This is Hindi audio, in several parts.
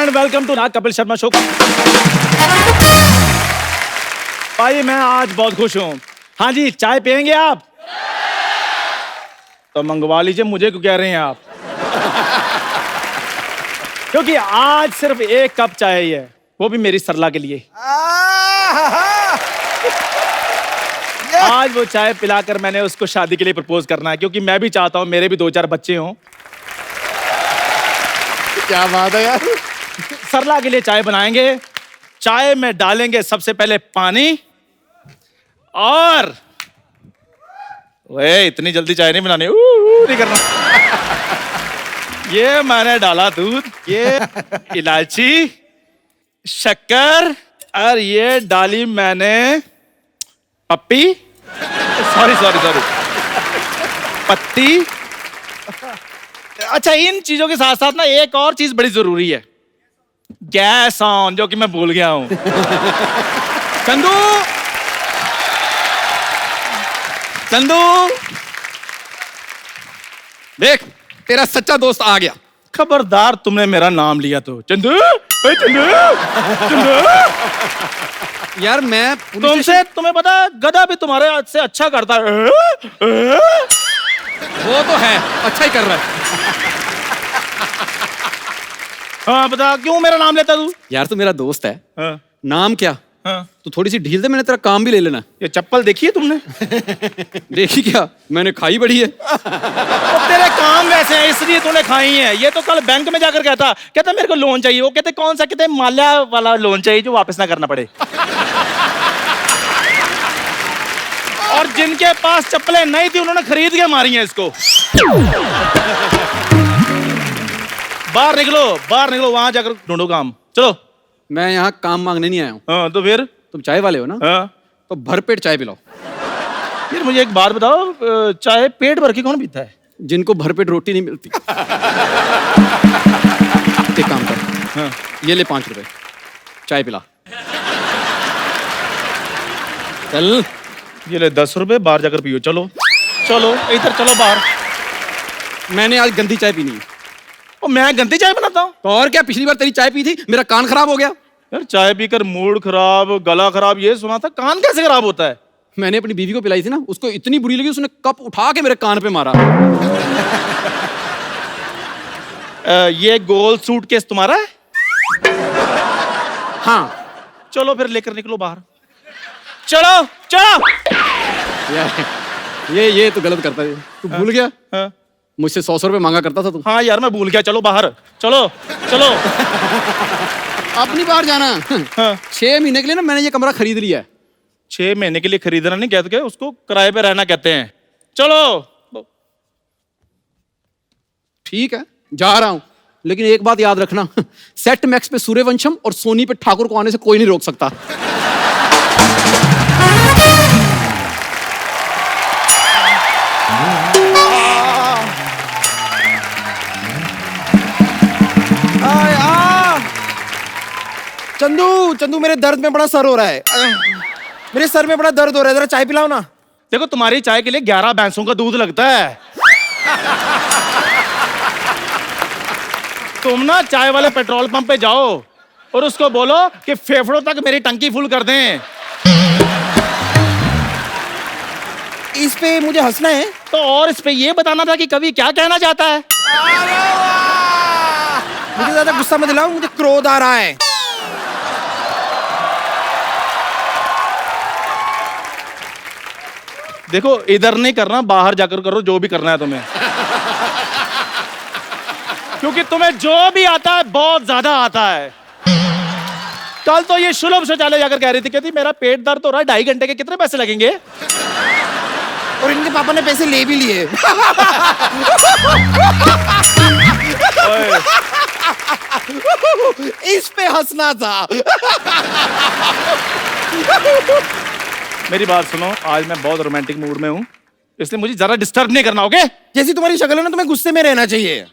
एंड वेलकम टू नाग कपिल शर्मा शो। भाई मैं आज बहुत खुश हूँ। हाँ जी, चाय पियेंगे आप? तो मंगवा लीजिए, मुझे क्यों कह रहे हैं आप? क्योंकि आज सिर्फ एक कप चाय ही है, वो भी मेरी सरला के लिए। आज वो चाय पिलाकर मैंने उसको शादी के लिए प्रपोज करना है, क्योंकि मैं भी चाहता हूँ मेरे भी 2-4 बच्चे हों। क्या बात है यार। सरला के लिए चाय बनाएंगे। चाय में डालेंगे सबसे पहले पानी, और वे इतनी जल्दी चाय नहीं बनानी, नहीं करना। ये मैंने डाला दूध, ये इलायची, शक्कर, और ये डाली मैंने पप्पी, सॉरी पत्ती। अच्छा, इन चीजों के साथ साथ ना एक और चीज बड़ी जरूरी है, गैस ऑन, जो कि मैं भूल गया हूं। चंदू, देख, तेरा सच्चा दोस्त आ गया। खबरदार तुमने मेरा नाम लिया तो। चंदू, ओए चंदू, चंदू। यार मैं तुमसे, तुम्हें पता है गधा भी तुम्हारे से अच्छा करता है। वो तो है, अच्छा ही कर रहा है। हाँ बता, क्यों मेरा नाम लेता तू? यार तू मेरा दोस्त है। हाँ, नाम क्या? हाँ। तू थोड़ी सी ढील दे, मैंने तेरा काम भी ले लेना। ये चप्पल देखी है तुमने? देखी क्या, मैंने खाई बड़ी है। तो तेरे काम वैसे हैं, इसलिए तूने खाई है। ये तो कल बैंक में जाकर कहता मेरे को लोन चाहिए। वो कहते कौन सा? कहते माल्या वाला लोन चाहिए जो वापस ना करना पड़े। और जिनके पास चप्पलें नहीं थी उन्होंने खरीद के मारी हैं इसको। बाहर निकलो, वहां जाकर ढूंढो काम। चलो। मैं यहाँ काम मांगने नहीं आया हूँ। हाँ तो फिर? तुम चाय वाले हो ना? हाँ। तो भरपेट चाय पिलाओ। फिर मुझे एक बात बताओ, चाय पेट भर के कौन पीता है? जिनको भरपेट रोटी नहीं मिलती। एक काम कर, हाँ। ये ले 5 रुपए, चाय पिला। चल। ये ले 10 रुपए, बाहर जाकर पियो। चलो इधर चलो बाहर। मैंने आज गंदी चाय पीनी है। और मैं गंदी चाय बनाता हूँ? तो और क्या, पिछली बार तेरी चाय पी थी, मेरा कान खराब हो गया। यार चाय पीकर मूड खराब, गला खराब, ये सुना था। कान कैसे खराब होता है? मैंने अपनी बीवी को पिलाई थी ना, उसको इतनी बुरी लगी, उसने कप उठा के मेरे कान पे मारा। ये गोल सूटकेस तुम्हारा है? हाँ। चलो फिर लेकर निकलो बाहर। चलो। ये तो गलत करता है। तू भूल गया? हाँ। मुझसे 100 रुपए मांगा करता था तू। हाँ यार मैं भूल गया। चलो बाहर, चलो। अपनी बाहर जाना। हाँ। 6 महीने के लिए ना मैंने ये कमरा खरीद लिया है। 6 महीने के लिए खरीदना नहीं कहते, उसको किराए पे रहना कहते हैं। चलो। ठीक है, जा रहा हूं, लेकिन एक बात याद रखना, सेट मैक्स पे सूर्यवंशम और सोनी पे ठाकुर को आने से कोई नहीं रोक सकता। चंदू मेरे दर्द में बड़ा सर हो रहा है। मेरे सर में बड़ा दर्द हो रहा है, जरा चाय पिलाओ ना। देखो तुम्हारी चाय के लिए 11 भैंसों का दूध लगता है। तुम ना चाय वाले पेट्रोल पंप पे जाओ और उसको बोलो कि फेफड़ों तक मेरी टंकी फुल कर दें। इस पे मुझे हंसना है तो और इस पे ये बताना था कि कवि क्या कहना चाहता है। मुझे ज्यादा गुस्सा मत दिलाओ, मुझे क्रोध आ रहा है। देखो इधर नहीं करना, बाहर जाकर करो जो भी करना है तुम्हें। क्योंकि तुम्हें जो भी आता है बहुत ज्यादा आता है। कल तो ये सुलभ शौचालय जाकर कह रही थी, कहती मेरा पेट दर्द हो रहा है, 2.5 घंटे के कितने पैसे लगेंगे? और इनके पापा ने पैसे ले भी लिए। इस पे हंसना था। मेरी बात सुनो, आज मैं बहुत रोमांटिक मूड में हूँ, इसलिए मुझे जरा डिस्टर्ब नहीं करना, ओके? जैसी तुम्हारी शक्ल है ना, तुम्हें गुस्से में रहना चाहिए।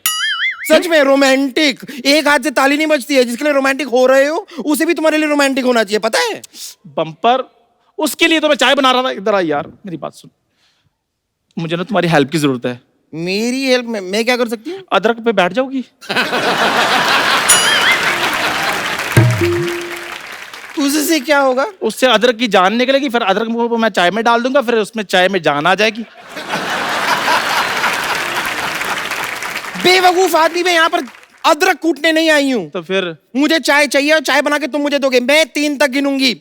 सच में रोमांटिक, एक हाथ से ताली नहीं बजती है। जिसके लिए रोमांटिक हो रहे हो उसे भी तुम्हारे लिए रोमांटिक होना चाहिए, पता है? बम्पर, उसके लिए तो मैं चाय बना रहा था। इधर आ यार, मेरी बात सुन, मुझे ना तुम्हारी हेल्प की जरूरत है। मेरी हेल्प में मैं क्या कर सकती हूँ? अदरक पे बैठ जाओगी? उससे क्या होगा? उससे अदरक की जान निकलेगी, फिर अदरक को मैं चाय में डाल दूंगा, फिर उसमें चाय में जान आ जाएगी। बेवकूफ आदमी, मैं यहाँ पर अदरक कूटने नहीं आई हूँ। तो फिर मुझे चाय चाहिए और चाय बना के तुम मुझे दोगे। मैं 3 तक गिनूंगी।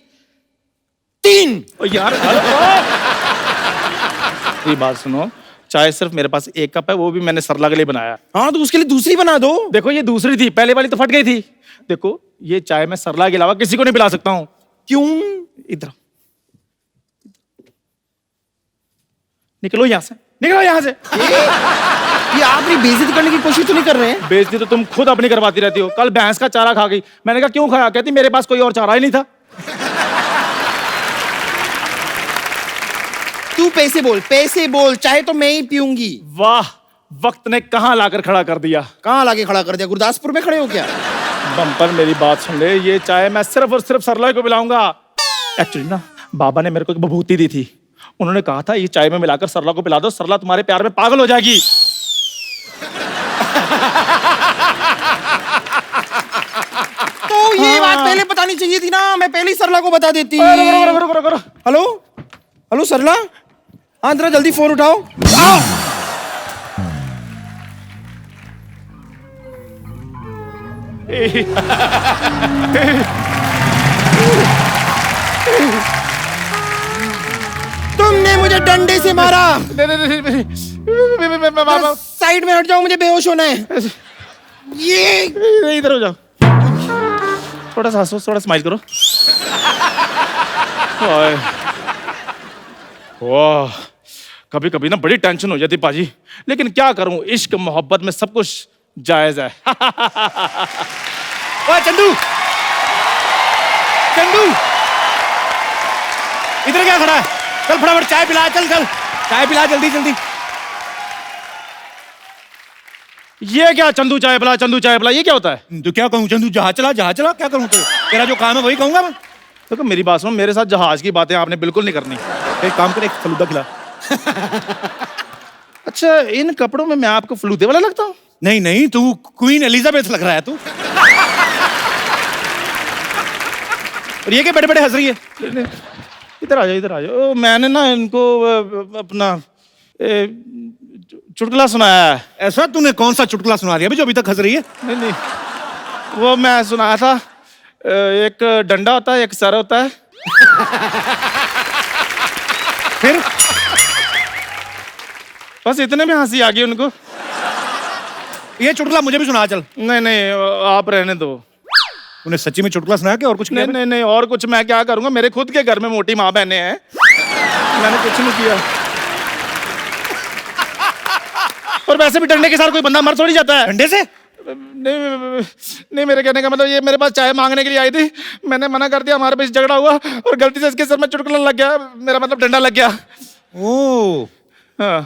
3। ओ यार ये बात सुनो, चाय सिर्फ मेरे पास 1 कप है, वो भी मैंने सरला के लिए बनाया। हाँ तो उसके लिए दूसरी बना दो। देखो ये दूसरी थी, पहले वाली तो फट गई थी। देखो ये चाय मैं सरला के अलावा किसी को नहीं पिला सकता हूँ। क्यों? इधर निकलो यहाँ से, निकलो यहाँ से। ये आप मेरी बेइज्जती करने की कोशिश तो नहीं कर रहे हैं? बेइज्जती तो तुम खुद अपनी करवाती रहती हो। कल भैंस का चारा खा गई, मैंने कहा क्यों खाया, कहती मेरे पास कोई और चारा ही नहीं था। तू पैसे बोल, चाय तो मैं ही पीऊंगी। वाह, वक्त ने कहां लाकर खड़ा कर दिया। कहाँ लाके खड़ा कर दिया? गुरदासपुर में खड़े हो क्या? बम्पर मेरी बात सुन ले, ये चाय मैं सिर्फ और सिर्फ सरला को पिलाऊंगा। एक्चुअली ना बाबा ने मेरे को एक बभूति दी थी, उन्होंने कहा था ये चाय में मिलाकर सरला को पिला दो, सरला तुम्हारे प्यार में पागल हो जाएगी। तो ये बात पहले बतानी चाहिए थी ना, मैं पहले ही सरला को बता देती। रुको। हेलो सरला, हाँ जरा जल्दी फोन उठाओ। तुमने मुझे डंडे से मारा। साइड में हट जाओ, मुझे बेहोश होना है। ये इधर हो जाओ, थोड़ा सा हंसो, थोड़ा स्माइल करो। वाह, कभी कभी ना बड़ी टेंशन हो जाती पाजी, लेकिन क्या करूं, इश्क मोहब्बत में सब कुछ जायज है। ओए चंदू, इधर क्या खड़ा है? चल फटाफट चाय पिला, चल चाय पिला जल्दी। ये क्या चंदू चाय पिला, ये क्या होता है? तो क्या कहूँ चंदू, जहाज चला, क्या करूँ? तो तेरा जो काम है वही कहूंगा मैं। देखो मेरी बात सुनो, मेरे साथ जहाज की बातें आपने बिल्कुल नहीं करनी। एक काम कर, एक फलूदा खिला। अच्छा, इन कपड़ों में मैं आपको फलूदे वाला लगता हूँ? नहीं, तू क्वीन एलिजाबेथ लग रहा है तू। और ये क्या बड़े बड़े हंस रही है? इधर आ जाओ। मैंने ना इनको अपना चुटकुला सुनाया है। ऐसा तूने कौन सा चुटकुला सुना दिया जो अभी तक हंस रही है? नहीं, वो मैं सुनाया था, एक डंडा होता है, एक सर होता है। फिर बस इतने में हंसी आ गई उनको। ये चुटकुला मुझे भी सुना चल। नहीं, आप रहने दो। तूने सच्ची में चुटकुला सुनाया क्या और कुछ किया? नहीं, और कुछ मैं क्या करूंगा, मेरे खुद के घर में मोटी माँ बहनें हैं, मैंने कुछ नहीं किया। और वैसे भी डंडे के साथ कोई बंदा मर थोड़ी जाता है। डंडे से? नहीं, मेरे कहने का मतलब ये मेरे पास चाय मांगने के लिए आई थी, मैंने मना कर दिया, हमारे बीच झगड़ा हुआ और गलती से इसके सर में चुटकुला लग गया, मेरा मतलब डंडा लग गया। ओह, हाँ,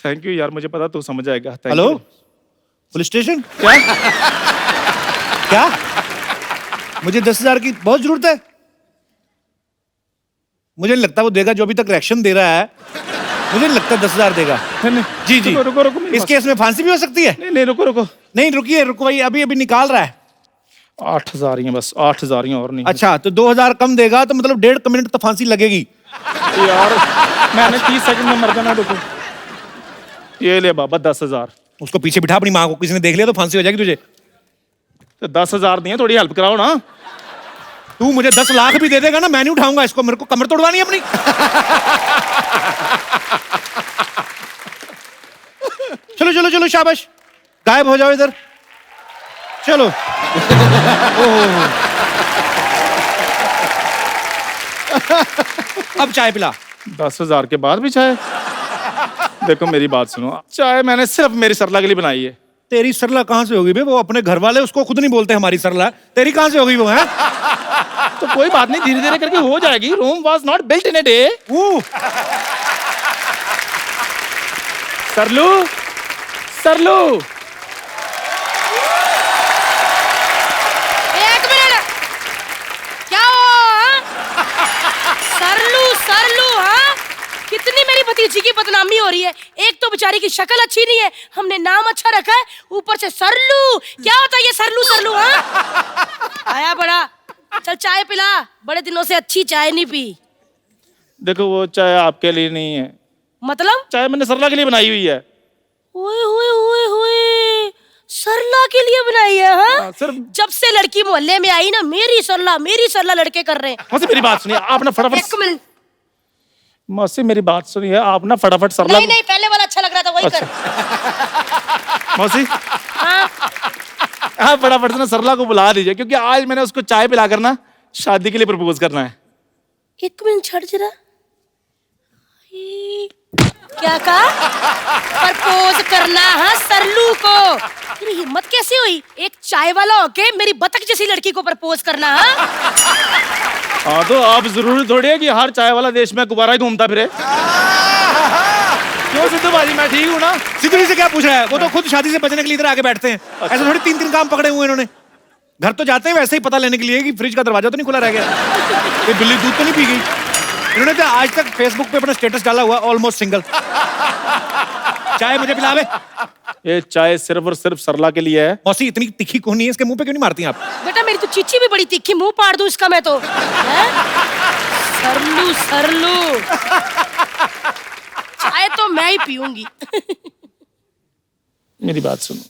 थैंक यू यार, मुझे पता तू समझ आएगा। Hello, police station? क्या मुझे 10,000 की बहुत जरूरत है? मुझे नहीं लगता वो देगा, जो अभी तक रिएक्शन दे रहा है मुझे नहीं लगता 10,000 देगा। जी रुको, इस केस में फांसी भी हो सकती है। नहीं, रुको। नहीं रुको भाई, अभी निकाल रहा है। 8,000 ही है बस, 8,000 ही, और नहीं। अच्छा, तो 2,000 कम देगा तो मतलब 1.5 मिनट तो फांसी लगेगी यार। मैंने 30 सेकंड में मर जाना। रुको, ये ले बाबा 10,000। उसको पीछे बिठा अपनी माँ को, किसी ने देख लिया तो फांसी हो जाएगी तुझे। तो 10,000 दिए, थोड़ी हेल्प कराओ ना। तू मुझे 10 लाख भी दे देगा ना, मैं नहीं उठाऊंगा इसको, मेरे को कमर तोड़वानी है अपनी। चलो शाबाश, गायब हो जाओ इधर, चलो। अब चाय पिला। 10,000 के बाद भी चाय? देखो मेरी बात सुनो, चाय मैंने सिर्फ मेरी सरला के लिए बनाई है। तेरी सरला कहाँ से होगी बे? वो अपने घर वाले उसको खुद नहीं बोलते हमारी सरला, तेरी कहाँ से होगी वो? है तो कोई बात नहीं, धीरे धीरे करके हो जाएगी। Rome was not built in a day. Saralu, एक मिनट, क्या हो? सरलू, हाँ? कितनी मेरी भतीजी की बदनामी हो रही है। एक तो बेचारी की शक्ल अच्छी नहीं है, हमने नाम अच्छा रखा है, ऊपर से सरलू। क्या होता है ये सरलू? हाँ, आया बड़ा चल चाय पिला, बड़े दिनों से अच्छी चाय नहीं पी। देखो वो चाय आपके लिए नहीं है, मतलब? चाय मैंने सरला के लिए बनाई हुई है। ओए होए होए होए, सरला के लिए बनाई है? हाँ, सिर्फ जब से लड़की मोहल्ले में आई ना, मेरी सरला लड़के कर रहे हैं। मौसी मेरी बात सुनिए, आप ना फटाफट। एक मिनट। मौसी मेरी बात सुनिए, आप ना फटाफट सरला। नहीं नहीं, पहले वाला अच्छा लग रहा था, वही कर। मौसी हाँ, आप फटाफट से ना सरला को बुला दीजिए, क्योंकि आज मैंने उसको चाय पिलाकर ना शादी के लिए प्रपोज करना है। एक मिनट छड़ जरा। क्या कहा? प्रपोज करना? हाँ, सरलू को। तेरी हिम्मत कैसे हुई एक चाय वाला होके मेरी बतख जैसी लड़की को प्रपोज करना? हाँ तो आप जरूरी थोड़ी है कि हर चाय वाला देश में गुब्बारा ही घूमता फिरे। क्यों सिद्धू बाजी, मैं ठीक हूँ ना? सिद्धू जी से क्या पूछ रहा है? वो तो खुद शादी से बचने के लिए इधर आके बैठते हैं। ऐसे थोड़ी 3-3 काम पकड़े हुए इन्होंने। घर तो जाते हैं वैसे ही पता लेने के लिए कि फ्रिज का दरवाजा तो नहीं खुला रह गया, ये बिल्ली दूध तो नहीं पी गई। इन्होंने तो आज तक फेसबुक पे अपना स्टेटस डाला हुआ ऑलमोस्ट सिंगल। चाय मुझे पिलावे। ये चाय सिर्फ और सिर्फ सरला के लिए है। मौसी इतनी तीखी कौन नहीं है, इसके मुंह पे क्यों नहीं मारती आप? बेटा मेरी तो चीची भी बड़ी तीखी, मुंह पाड़ दूं इसका मैं तो। हैं? सरलू सरलू, चाय तो मैं ही पीऊंगी। मेरी बात सुनो,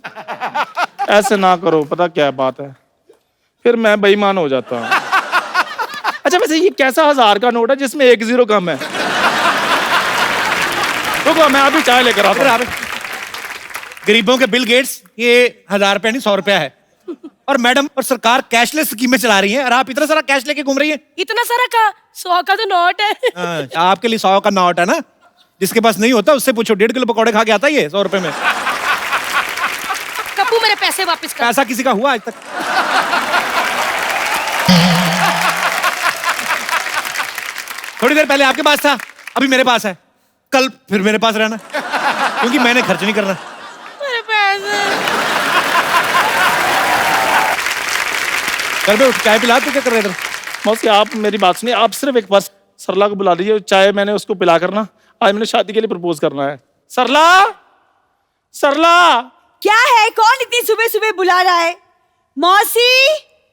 ऐसे ना करो, पता क्या बात है, फिर मैं बेईमान हो जाता हूँ। अच्छा वैसे ये कैसा 1000 का नोट है जिसमें 1 0 कम है? रुको मैं अभी चाय लेकर आता हूँ। गरीबों के बिल गेट्स ये 1000 रुपया नहीं 100 रुपया है, और मैडम और सरकार कैशलेस स्कीमें चला रही है, और आप इतना सारा कैश लेके घूम रही है। इतना सारा का 100 का तो नोट है। आपके लिए 100 का नोट है ना, जिसके पास नहीं होता उससे पूछो, 1.5 किलो पकौड़े खा के आता है ये 100 रुपए में। कप्पू मेरे पैसे वापस कर। ऐसा किसी का हुआ आज तक? थोड़ी देर पहले आपके पास था, अभी मेरे पास है, कल फिर मेरे पास रहना, क्योंकि मैंने खर्च नहीं करना। मेरे पैसे। कर बे उठ, चाय पिला। तू क्या कर रहे इधर? मौसी आप मेरी बात सुनिए, आप सिर्फ एक बार सरला को बुला लीजिए, चाय मैंने उसको पिला करना, आज मैंने शादी के लिए प्रपोज करना है। सरला, सरला। क्या है? कौन इतनी सुबह सुबह बुला रहा है? मौसी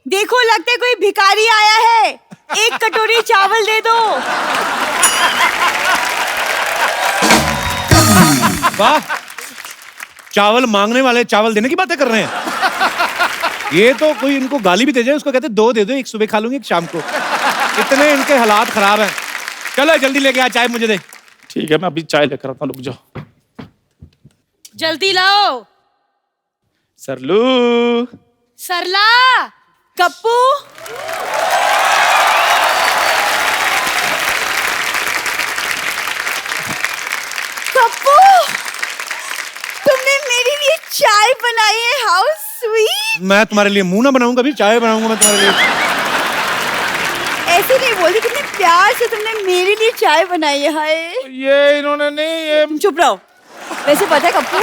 देखो, लगता है कोई भिखारी आया है, एक कटोरी चावल दे दो। वाह, चावल मांगने वाले चावल देने की बातें कर रहे हैं। ये तो कोई इनको गाली भी दे जाए, उसको कहते 2 दे दो, एक सुबह खा लूंगी एक शाम को। इतने इनके हालात खराब हैं। चलो जल्दी लेके आ चाय, मुझे दे। ठीक है मैं अभी चाय लेकर आता हूँ, रुक जाओ। जल्दी लाओ। सरलू। सरला। कप्पू, कप्पू, तुमने मेरे लिए चाय बनाई है, हाउ स्वीट। मैं तुम्हारे लिए मुंह ना बनाऊंगा, अभी चाय बनाऊंगा मैं तुम्हारे लिए। ऐसे नहीं बोलती, कितने प्यार से तुमने मेरे लिए चाय बनाई है। हाय, ये इन्होंने नहीं, ये तुम चुप रहो। वैसे पता है कप्पू,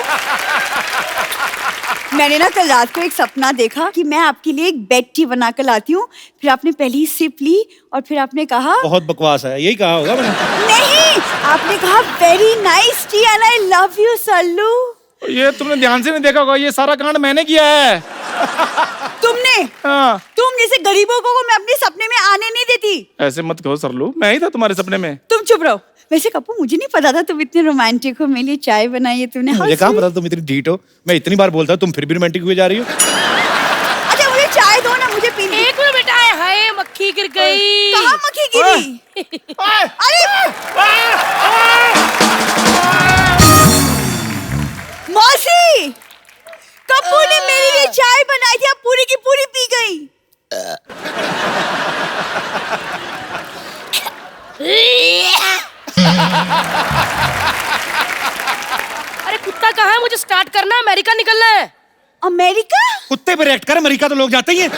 मैंने ना कल रात को एक सपना देखा कि मैं आपके लिए एक बेड टी बना कर लाती हूँ, फिर आपने पहली सिप ली और फिर आपने कहा बहुत बकवास है, यही कहा होगा मैंने। नहीं, आपने कहा very nice T and I love you Sallu. ये तुमने ध्यान से नहीं देखा होगा, ये सारा कांड मैंने किया है। तुमने? हाँ। तुम जैसे गरीबों को मैं अपने सपने में आने नहीं देती। ऐसे मत कहो सरलू, मैं ही था तुम्हारे सपने में। तुम चुप रहो। वैसे कप्पू, मुझे नहीं पता था तुम इतने रोमांटिक हो, मेरे लिए चाय बनाई है तुमने। मुझे कहाँ पता तुम इतनी ढीठ हो, मैं इतनी बार बोलता हूँ, तुम फिर भी रोमांटिक हुए जा रही हो। अच्छा मुझे चाय दो ना, मुझे पीनी। एक मिनट बेटा, हाय मक्खी गिर गई। कहाँ मक्खी गिरी? अरे मौसी, कप्पू ने मेरे लिए चाय बनाई थी, अब पूरी की पूरी पी गई। अरे कुत्ता कहाँ है? मुझे स्टार्ट करना है, अमेरिका निकलना है। अमेरिका? कुत्ते पे रिएक्ट कर, अमेरिका तो लोग जाते ही हैं।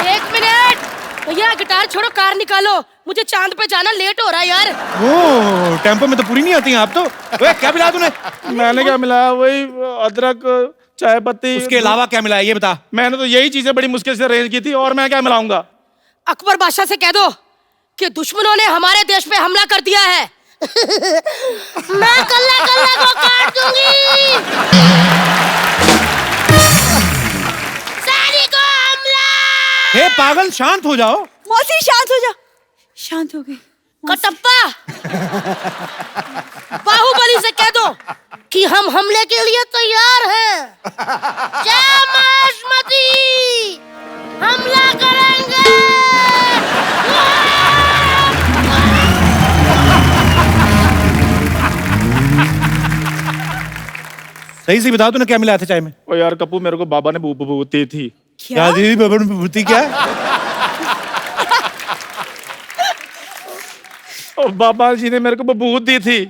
एक मिनट भैया, गिटार छोड़ो, कार निकालो, मुझे चांद पे जाना, लेट हो रहा है यार। ओ, टेम्पो में तो पूरी नहीं आती हैं आप तो। ओए, क्या मिला तूने? मैंने क्या मिलाया? वही अदरक, चाय पत्ती। उसके अलावा क्या मिला है ये बता। मैंने तो यही चीजें बड़ी मुश्किल से अरेंज की थी, और मैं क्या मिलाऊंगा? अकबर बादशाह से कह दो कि दुश्मनों ने हमारे देश पे हमला कर दिया है। मैं कल्ला कल्ला को काट दूंगी। सैनिकों हमला! हे पागल, शांत हो जाओ। मौसी शांत हो जा। शांत हो गई। कटप्पा, बाहुबली से कह दो कि हम हमले के लिए तैयार हैं। जय मायाश्मती, हमला करेंगे। सही से बता, तूने क्या मिलाया था चाय में? ओ यार कपूर, मेरे को बाबा ने विभूति थी। क्या दी बाबा ने विभूति? क्या है? ओ बाबा जी ने मेरे को विभूति थी।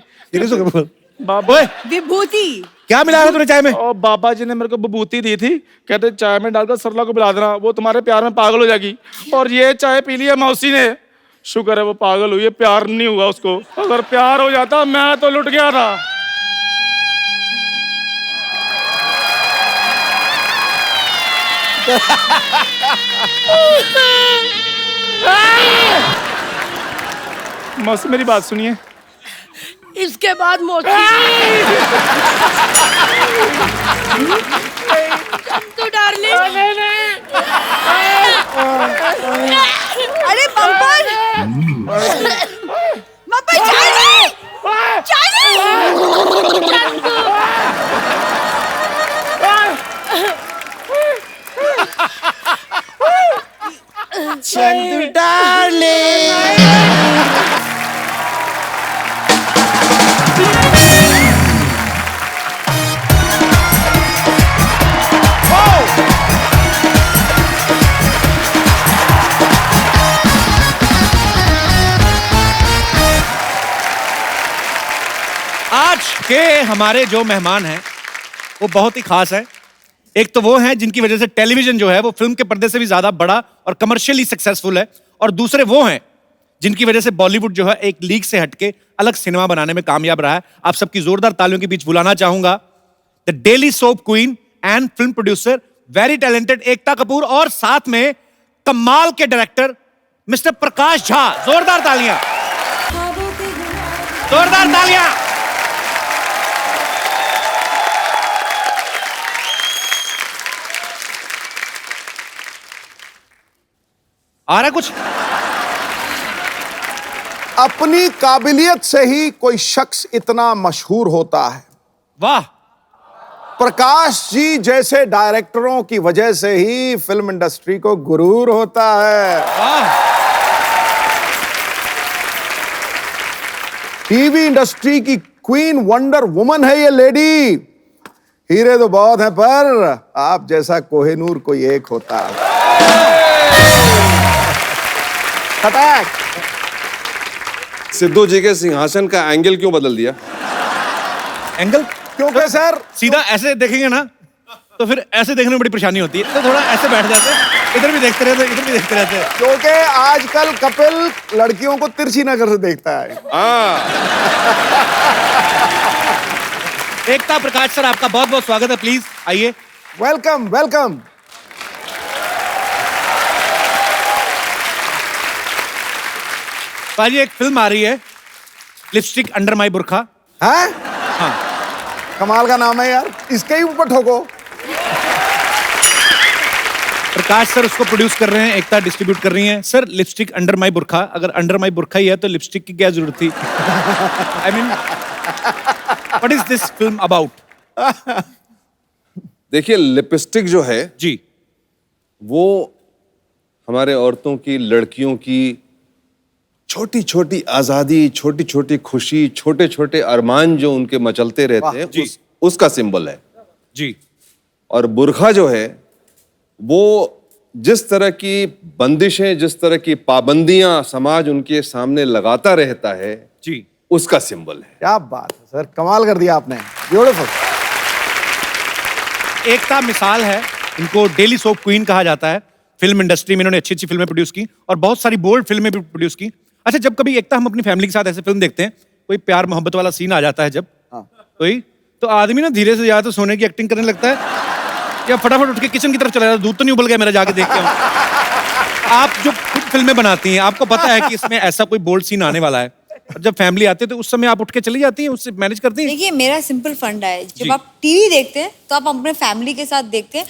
बाबा, ओए, विभूति। क्या मिलाया था तूने चाय में? और बाबा जी ने मेरे को विभूति दी थी, कहते चाय में डालकर सरला को पिला देना, वो तुम्हारे प्यार में पागल हो जाएगी। और ये चाय पी लिया मौसी ने, शुक्र है वो पागल हुई है, प्यार नहीं हुआ उसको। अगर प्यार हो जाता मैं तो लुट गया था। मौसी मेरी बात सुनिए। इसके बाद मौसी तो डार्लिंग। अरे bumper, bumper Charlie, Chandu darling. आज के हमारे जो मेहमान हैं वो बहुत ही खास है। एक तो वो हैं जिनकी वजह से टेलीविजन जो है वो फिल्म के पर्दे से भी ज्यादा बड़ा और कमर्शियली सक्सेसफुल है, और दूसरे वो हैं जिनकी वजह से बॉलीवुड जो है एक लीग से हटके अलग सिनेमा बनाने में कामयाब रहा है। आप सबकी जोरदार तालियों के बीच बुलाना चाहूंगा the daily soap queen and film producer, very talented Ekta Kapoor, और साथ में कमाल के डायरेक्टर मिस्टर प्रकाश झा। जोरदार तालियां, जोरदार तालियां। आ रहा है कुछ? अपनी काबिलियत से ही कोई शख्स इतना मशहूर होता है। वाह, प्रकाश जी जैसे डायरेक्टरों की वजह से ही फिल्म इंडस्ट्री को गुरूर होता है। वाह। टीवी इंडस्ट्री की क्वीन वंडर वुमन है ये लेडी। हीरे तो बहुत हैं पर आप जैसा कोहिनूर कोई एक होता है। अटैक। सिद्धू जी के सिंहासन का एंगल क्यों बदल दिया? एंगल क्योंकि सर सीधा ऐसे देखेंगे ना तो फिर ऐसे देखने में बड़ी परेशानी होती है, तो थोड़ा ऐसे बैठ जाते हैं, इधर भी देखते रहते, इधर भी देखते रहते हैं। क्योंकि आजकल कपिल लड़कियों को तिरछी नजर से देखता है। हाँ, एकता, प्रकाश सर आपका बहुत बहुत स्वागत है, प्लीज आइए। Welcome welcome. पाजी, एक फिल्म आ रही है लिपस्टिक अंडर माई बुरखा। हैं? हाँ, कमाल का नाम है यार, इसके ही ऊपर ठोको। प्रकाश सर उसको प्रोड्यूस कर रहे हैं, एकता डिस्ट्रीब्यूट कर रही हैं। सर, लिपस्टिक अंडर माई बुरखा, अगर अंडर माई बुरखा ही है तो लिपस्टिक की क्या जरूरत थी? I mean, what is this film about? देखिए लिपस्टिक जो है जी, वो हमारे औरतों की, लड़कियों की छोटी छोटी आजादी, छोटी छोटी खुशी, छोटे छोटे अरमान जो उनके मचलते रहते हैं, उसका सिंबल है जी। और बुरखा जो है वो जिस तरह की बंदिशें, जिस तरह की पाबंदियां समाज उनके सामने लगाता रहता है जी, उसका सिंबल है। क्या बात है सर, कमाल कर दिया आपने, ब्यूटीफुल। एकता मिसाल है, इनको डेली सोप क्वीन कहा जाता है। फिल्म इंडस्ट्री में इन्होंने अच्छी अच्छी फिल्में प्रोड्यूस की और बहुत सारी बोल्ड फिल्में भी प्रोड्यूस की। अच्छा, जब कभी एकता हम अपनी फैमिली के साथ ऐसे फिल्म देखते हैं, कोई प्यार मोहब्बत वाला सीन आ जाता है जब कोई, तो आदमी ना धीरे से या तो सोने की एक्टिंग करने लगता है या फटाफट उठ के किचन की तरफ चला जाता है, दूध तो नहीं उबल गया मेरा, जाके देख के आऊं। आप जो खुद फिल्में बनाती हैं, आपको पता है कि इसमें ऐसा कोई बोल्ड सीन आने वाला है, और जब फैमिली आती है तो उस समय आप उठ के चली जाती हैं, उससे मैनेज करती हैं? देखिए, मेरा सिंपल फंडा है, जी। जब आप टीवी देखते हैं तो आप अपने फैमिली के साथ देखते हैं,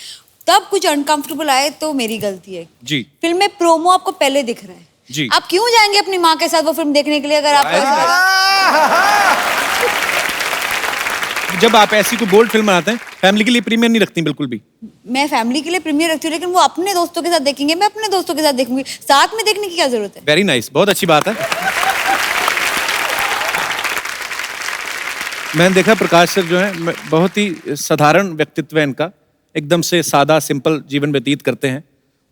तब कुछ अनकंफर्टेबल आए तो मेरी गलती है। जी। फिल्म में प्रोमो आपको पहले दिख रहा है जी। आप क्यों जाएंगे अपनी माँ के साथ वो फिल्म देखने के लिए अगर आपको ऐसा जब आप ऐसी कोई बोल्ड फिल्म बनाते हैं फैमिली के लिए प्रीमियर नहीं रखती बिल्कुल भी? मैं फैमिली के लिए प्रीमियर रखती हूँ लेकिन वो अपने दोस्तों के साथ देखेंगे, मैं अपने दोस्तों के साथ देखूंगी, साथ में देखने की क्या जरूरत है? वेरी नाइस, बहुत अच्छी बात है। मैंने देखा प्रकाश सर जो है बहुत ही साधारण व्यक्तित्व है इनका, एकदम से सादा सिंपल जीवन व्यतीत करते हैं,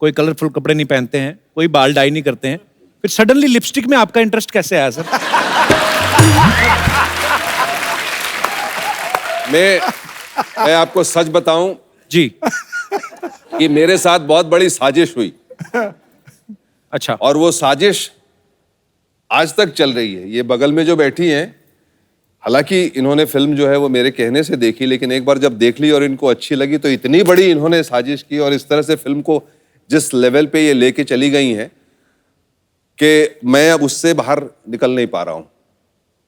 कोई कलरफुल कपड़े नहीं पहनते हैं, कोई बाल डाई नहीं करते हैं। फिर सडनली लिपस्टिक में आपका इंटरेस्ट कैसे आया सर? मैं आपको सच बताऊं जी। कि मेरे साथ बहुत बड़ी साजिश हुई। अच्छा। और वो साजिश आज तक चल रही है। ये बगल में जो बैठी हैं, हालांकि इन्होंने फिल्म जो है वो मेरे कहने से देखी, लेकिन एक बार जब देख ली और इनको अच्छी लगी तो इतनी बड़ी इन्होंने साजिश की और इस तरह से फिल्म को जिस लेवल पे ये लेके चली गई हैं कि मैं अब उससे बाहर निकल नहीं पा रहा हूं।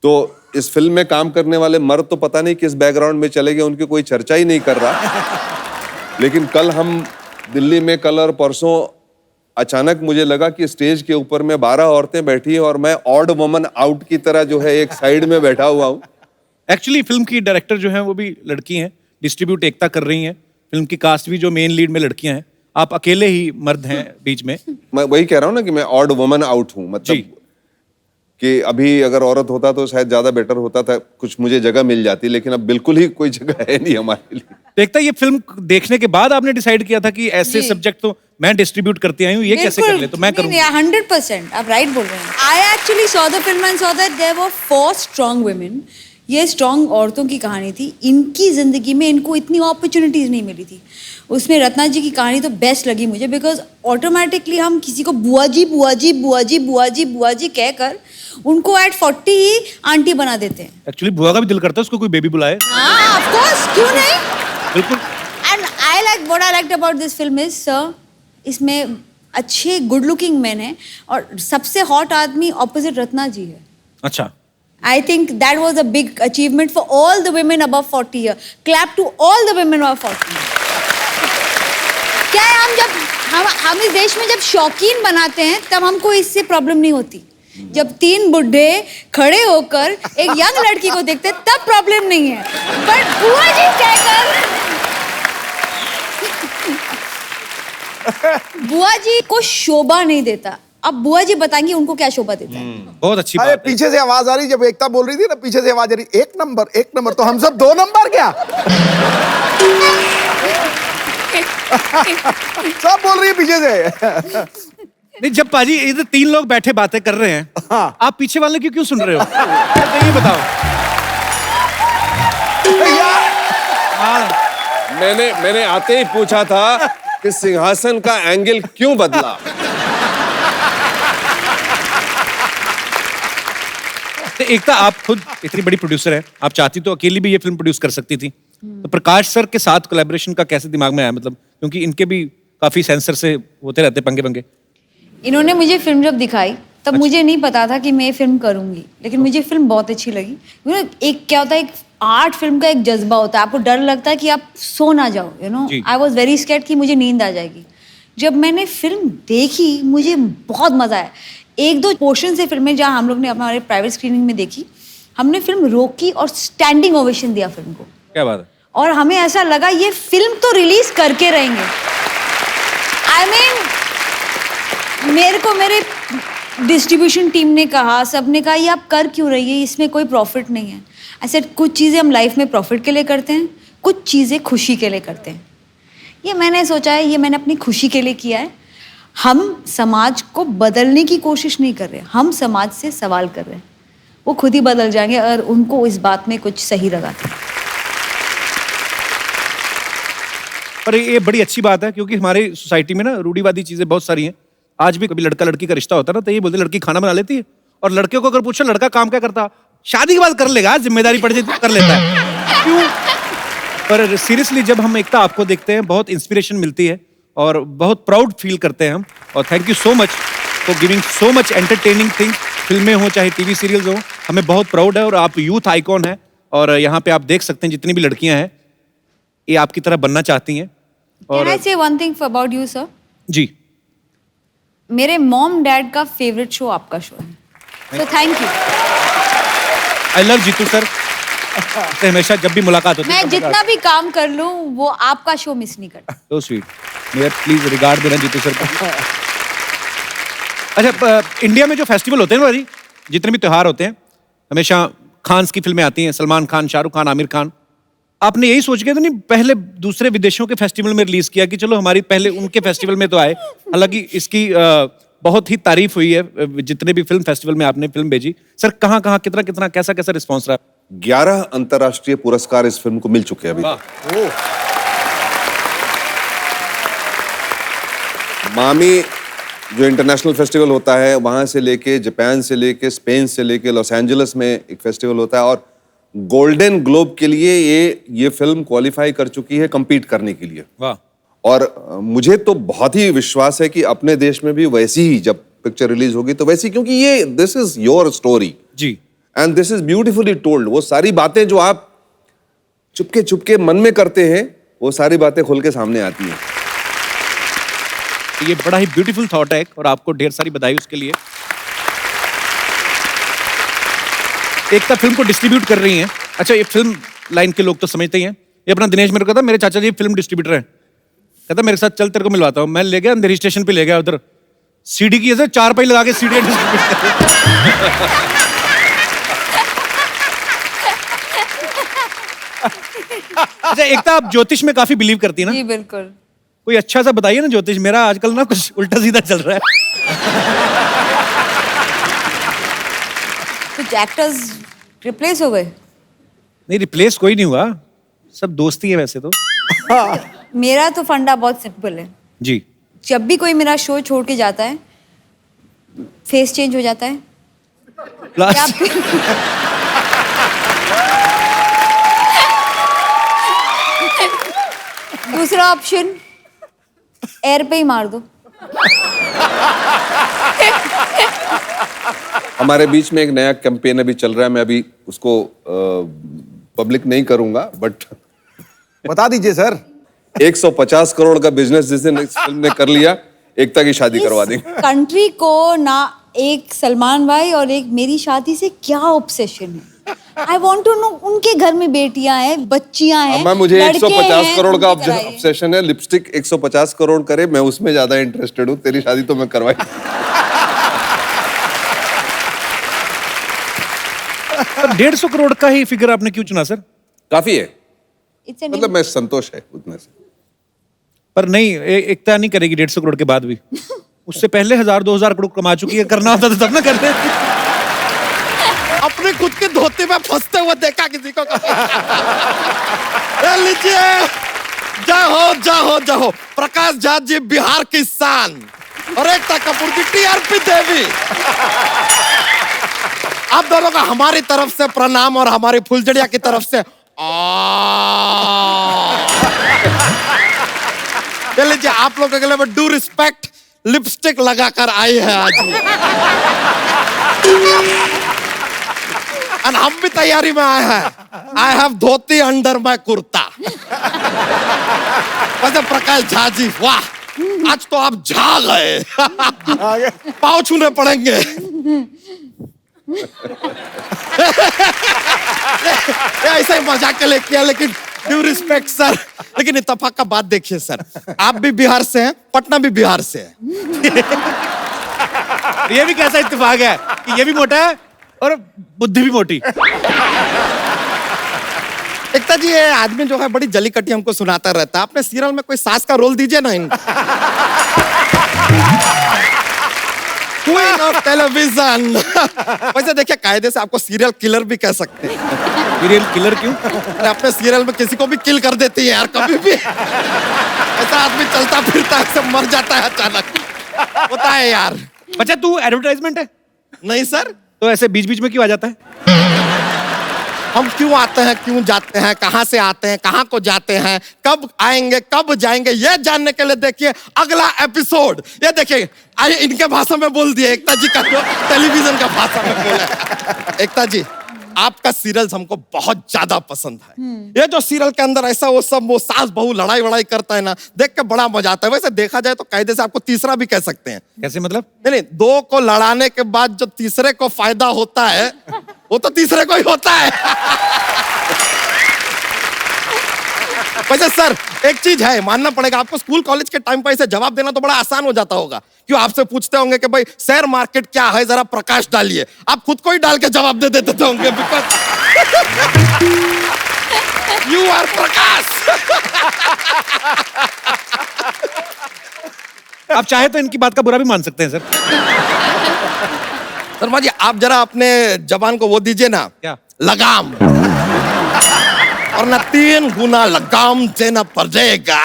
तो इस फिल्म में काम करने वाले मर्द तो पता नहीं किस बैकग्राउंड में चले गए, उनकी कोई चर्चा ही नहीं कर रहा। लेकिन कल हम दिल्ली में, कल और परसों अचानक मुझे लगा कि स्टेज के ऊपर में 12 औरतें बैठी हैं और मैं ऑड वुमन आउट की तरह जो है एक साइड में बैठा हुआ हूं। एक्चुअली फिल्म की डायरेक्टर जो है वो भी लड़की हैं, डिस्ट्रीब्यूट एकता कर रही हैं। फिल्म की कास्ट भी जो मेन लीड में लड़कियां हैं, आप अकेले ही मर्द हैं बीच में। मैं वही कह रहा हूं ना कि मैं ऑड वुमन आउट हूं, मतलब कि अभी अगर औरत होता तो शायद ज्यादा बेटर होता था, कुछ मुझे जगह मिल जाती, लेकिन अब बिल्कुल ही कोई जगह है नहीं हमारे लिए। देखता ये फिल्म देखने के बाद आपने डिसाइड किया था कि ऐसे सब्जेक्ट तो मैं डिस्ट्रीब्यूट करती आई हूँ, ये कैसे कर ले, तो मैं करूँगी। 100% आप राइट बोल रहे हैं। I actually saw the film and saw that there were 4 strong women. ये स्ट्रॉन्ग औरतों की कहानी थी, इनकी जिंदगी में इनको इतनी अपॉर्चुनिटीज नहीं मिली थी। उसमें रत्ना जी की कहानी तो बेस्ट लगी मुझे, बिकॉज ऑटोमेटिकली हम किसी को बुआ जी बुआ जी बुआ जी बुआ जी बुआ जी कहकर उनको एट 40 ही आंटी बना देते हैं। एक्चुअली बुआ का भी दिल करता है उसको कोई बेबी बुलाए। हाँ ऑफ कोर्स, क्यों नहीं, बिल्कुल। And I like what I liked about this film is sir, इसमें अच्छे गुड लुकिंग मैन है और सबसे हॉट आदमी ऑपोजिट रत्ना जी है। अच्छा। I think that was a big achievement for all the women above 40 years. Clap to all the women above 40. क्या है, हम इस देश में जब शौकीन बनाते हैं तब हमको इससे प्रॉब्लम नहीं होती। जब 3 बुड्ढे खड़े होकर एक यंग लड़की को देखते हैं तब प्रॉब्लम नहीं है, बट बुआ जी कहकर बुआ जी को शोभा नहीं देता। अब बुआ जी बताएंगे उनको क्या शोभा देता है। बहुत अच्छी अरे बात है। पीछे से आवाज आ रही, जब एकता बोल रही थी ना, पीछे से आवाज आ रही, 1 नंबर 1 नंबर, तो हम सब 2 नंबर क्या? सब बोल रही है पीछे से। नहीं, जब पाजी इधर 3 लोग बैठे बातें कर रहे हैं, हाँ। आप पीछे वाले क्यों सुन रहे हो? तो ये बताओ। मैंने आते ही पूछा था कि सिंहासन का एंगल क्यों बदला। तो एकता, आप खुद इतनी बड़ी प्रोड्यूसर है, आप चाहती तो अकेली भी ये फिल्म प्रोड्यूस कर सकती थी, तो प्रकाश सर के साथ कोलैबोरेशन का कैसे दिमाग में आया? मतलब क्योंकि इनके भी काफी सेंसर से होते रहते पंगे पंगे। इन्होंने मुझे फिल्म जब दिखाई तब मुझे नहीं पता था कि मैं ये फिल्म करूंगी, लेकिन मुझे फिल्म बहुत अच्छी लगी। एक क्या होता है, एक आर्ट फिल्म का एक जज्बा होता है, आपको डर लगता है कि आप सो ना जाओ, you know. I was very scared कि मुझे नींद आ जाएगी। जब मैंने फिल्म देखी मुझे बहुत मजा आया। 1-2 पोर्शन से फिल्म में जहाँ हम लोग ने हमारे प्राइवेट स्क्रीनिंग में देखी, हमने फिल्म रोकी और स्टैंडिंग ओवेशन दिया फिल्म को। क्या बात है। और हमें ऐसा लगा ये फिल्म तो रिलीज करके रहेंगे। आई मीन मेरे को मेरे डिस्ट्रीब्यूशन टीम ने कहा, सबने कहा ये आप कर क्यों रही है, इसमें कोई प्रॉफिट नहीं है। ऐसे कुछ चीज़ें हम लाइफ में प्रॉफिट के लिए करते हैं, कुछ चीज़ें खुशी के लिए करते हैं। ये मैंने सोचा है, ये मैंने अपनी खुशी के लिए किया है। हम समाज को बदलने की कोशिश नहीं कर रहे, हम समाज से सवाल कर रहे हैं। वो खुद ही बदल जाएंगे अगर उनको इस बात में कुछ सही लगा। पर ये बड़ी अच्छी बात है, क्योंकि हमारी सोसाइटी में ना रूढ़िवादी चीजें बहुत सारी हैं। आज भी कभी लड़का लड़की का रिश्ता होता है ना, तो ये बोलते लड़की खाना बना लेती है, और लड़के को अगर पूछो लड़का काम क्या करता, शादी के बाद कर लेगा, जिम्मेदारी पड़ जाती कर लेता है। क्यों? पर सीरियसली जब हम एकता आपको देखते हैं बहुत इंस्पिरेशन मिलती है और बहुत प्राउड फील करते हैं हम। और thank you so much for giving so much entertaining thing. फिल्में हो चाहे टीवी सीरियल्स हो, हमें बहुत प्राउड है। और आप यूथ आइकॉन है, और यहाँ पे आप देख सकते हैं जितनी भी लड़कियां हैं ये आपकी तरह बनना चाहती हैं। Can I say one thing about you, sir? जी मेरे मॉम डैड का फेवरेट शो आपका शो है, so thank you. I love Jeetu sir से हमेशा जब भी मुलाकात होती है मैं जितना भी काम कर लूं वो आपका शो मिस नहीं करता. तो स्वीट मेरा प्लीज रिगार्ड देना जीतू सर को. अच्छा इंडिया में जो फेस्टिवल होते हैं ना भाई, जितने भी त्योहार होते हैं हमेशा खान्स की फिल्में आती हैं, सलमान खान, शाहरुख खान, आमिर खान. आपने यही सोच के तो नहीं पहले दूसरे विदेशों के फेस्टिवल में रिलीज किया कि चलो हमारी पहले उनके फेस्टिवल में तो आए. हालांकि इसकी बहुत ही तारीफ हुई है जितने भी फिल्म फेस्टिवल में आपने फिल्म भेजी. सर कहाँ कहाँ कितना कितना कैसा कैसा रिस्पॉन्स रहा? 11 अंतर्राष्ट्रीय पुरस्कार इस फिल्म को मिल चुके हैं अभी तक. मामी जो इंटरनेशनल फेस्टिवल होता है वहां से लेके जापान से लेके स्पेन से लेके लॉस एंजलिस में एक फेस्टिवल होता है, और गोल्डन ग्लोब के लिए ये फिल्म क्वालिफाई कर चुकी है compete करने के लिए. वाह. और मुझे तो बहुत ही विश्वास है कि अपने देश में भी वैसी ही जब पिक्चर रिलीज होगी तो वैसी, क्योंकि ये दिस इज योर स्टोरी जी and this is beautifully told. वो सारी बातें जो आप चुपके चुपके मन में करते हैं वो सारी बातें खुल के सामने आती हैं. ये बड़ा ही ब्यूटीफुल थॉट है और आपको ढेर सारी बधाई उसके लिए. एकता फिल्म को डिस्ट्रीब्यूट कर रही हैं. अच्छा ये फिल्म लाइन के लोग तो समझते ही हैं. ये अपना दिनेश मेरे को कहता मेरे चाचा जी फिल्म डिस्ट्रीब्यूटर हैं, कहता मेरे साथ चल तेरे को मिलवाता हूँ. मैं ले गया अंधेरी स्टेशन पे, ले गया उधर सीडी की ऐसे 4 पाई लगा के सीडी डिस्ट्रीब्यूट. अच्छा एकता आप ज्योतिष में काफी बिलीव करती है ना? जी बिल्कुल. कोई अच्छा सा बताइए ना ज्योतिष. मेरा आजकल ना कुछ उल्टा सीधा चल रहा है. कुछ एक्टर्स रिप्लेस हो गए? नहीं रिप्लेस कोई नहीं हुआ, सब दोस्ती है वैसे तो. मेरा तो फंडा बहुत सिंपल है. जी जब भी कोई मेरा शो छोड़ के जाता है फेस चेंज हो जाता है. क्या दूसरा ऑप्शन एयर पे ही मार दो. हमारे बीच में एक नया कैंपेन अभी चल रहा है, मैं अभी उसको पब्लिक नहीं करूंगा, बट बता दीजिए सर. 150 करोड़ का बिजनेस जिस दिन इस फिल्म ने कर लिया, एकता की शादी करवा देंगे. कंट्री को ना एक सलमान भाई और एक मेरी शादी से क्या ऑब्सेशन है. I want to know. उनके घर में बेटियां हैं, बच्चियां हैं, अम्मा मुझे लड़के 150 हैं, करोड़ का उनकी कराइए. ऑब्सेशन है. लिपस्टिक 150 करोड़ करे, मैं उसमें ज्यादा इंटरेस्टेड हूँ. तेरी शादी तो मैं करवाई. 150 करोड़ का ही फिगर आपने क्यों चुना सर? काफी है, It's an मतलब मैं संतोष है उतने से. पर नहीं एकता नहीं करेगी 150 करोड़ के बाद भी. उससे पहले 1000-2000 करोड़ कमा चुकी है. करना होता तो तब ना करते. अपने खुद के धोते में फंसते हुए देखा किसी को? ले लीजिए. जाओ प्रकाश झा जी बिहार की शान और एकता कपूर की टीआरपी देवी. आप दोनों का हमारी तरफ से प्रणाम और हमारी फुलझड़िया की तरफ से ले लीजिए. आप लोगों के लिए डू रिस्पेक्ट लिपस्टिक लगाकर आई है आज. और हम भी तैयारी में आए हैं. I have dhoti under my kurta. वैसे प्रकाश झा जी वाह, आज तो आप झा गए. पाँव छूने पड़ेंगे. ऐसा ही मजाक के लिए किया, लेकिन ड्यू रिस्पेक्ट सर. लेकिन इत्तेफाक का बात देखिए सर, आप भी बिहार से हैं, पटना भी बिहार से है. ये भी कैसा इत्तेफाक है कि ये भी मोटा है और बुद्धि भी मोटी. एकता जी ये आदमी जो है बड़ी जली कटी हमको सुनाता रहता है. आपने सीरियल में कोई सास का रोल दीजिए ना इनको. Queen of television. वैसे देखिए कायदे से आपको सीरियल किलर भी कह सकते हैं. सीरियल किलर क्यों? अरे अपने सीरियल में किसी को भी किल कर देती है यार कभी भी. ऐसा आदमी चलता फिरता है, सब मर जाता है अचानक. होता है यार. अच्छा तू एडवर्टाइजमेंट है? नहीं सर. तो ऐसे बीच बीच में क्यों आ जाता है? हम क्यों आते हैं, क्यों जाते हैं, कहां से आते हैं, कहां को जाते हैं, कब आएंगे, कब जाएंगे, ये जानने के लिए देखिए अगला एपिसोड. ये देखिए आइए इनके भाषा में बोल दिए. एकता जी का जो टेलीविजन का भाषा में बोला. एकता जी आपका सीरियल हमको बहुत ज्यादा पसंद है। ये जो सीरियल के अंदर ऐसा वो सब वो सास बहू लड़ाई वड़ाई करता है ना, देख के बड़ा मजा आता है। वैसे देखा जाए तो कायदे से आपको तीसरा भी कह सकते हैं। कैसे मतलब? नहीं, दो को लड़ाने के बाद जो तीसरे को फायदा होता है वो तो तीसरे को ही होता है। वैसे सर एक चीज है, मानना पड़ेगा आपको, स्कूल कॉलेज के टाइम पर इसे जवाब देना तो बड़ा आसान हो जाता होगा। क्यों आपसे पूछते होंगे कि भाई शेयर मार्केट क्या है, जरा प्रकाश डालिए, आप खुद को ही डाल के जवाब दे देते होंगे, बिकॉज यू आर प्रकाश। आप चाहे तो इनकी बात का बुरा भी मान सकते हैं सर। शर्मा जी आप जरा अपने जबान को वो दीजिए ना, क्या? लगाम। और ना 3 गुना लगाम देना पड़ेगा।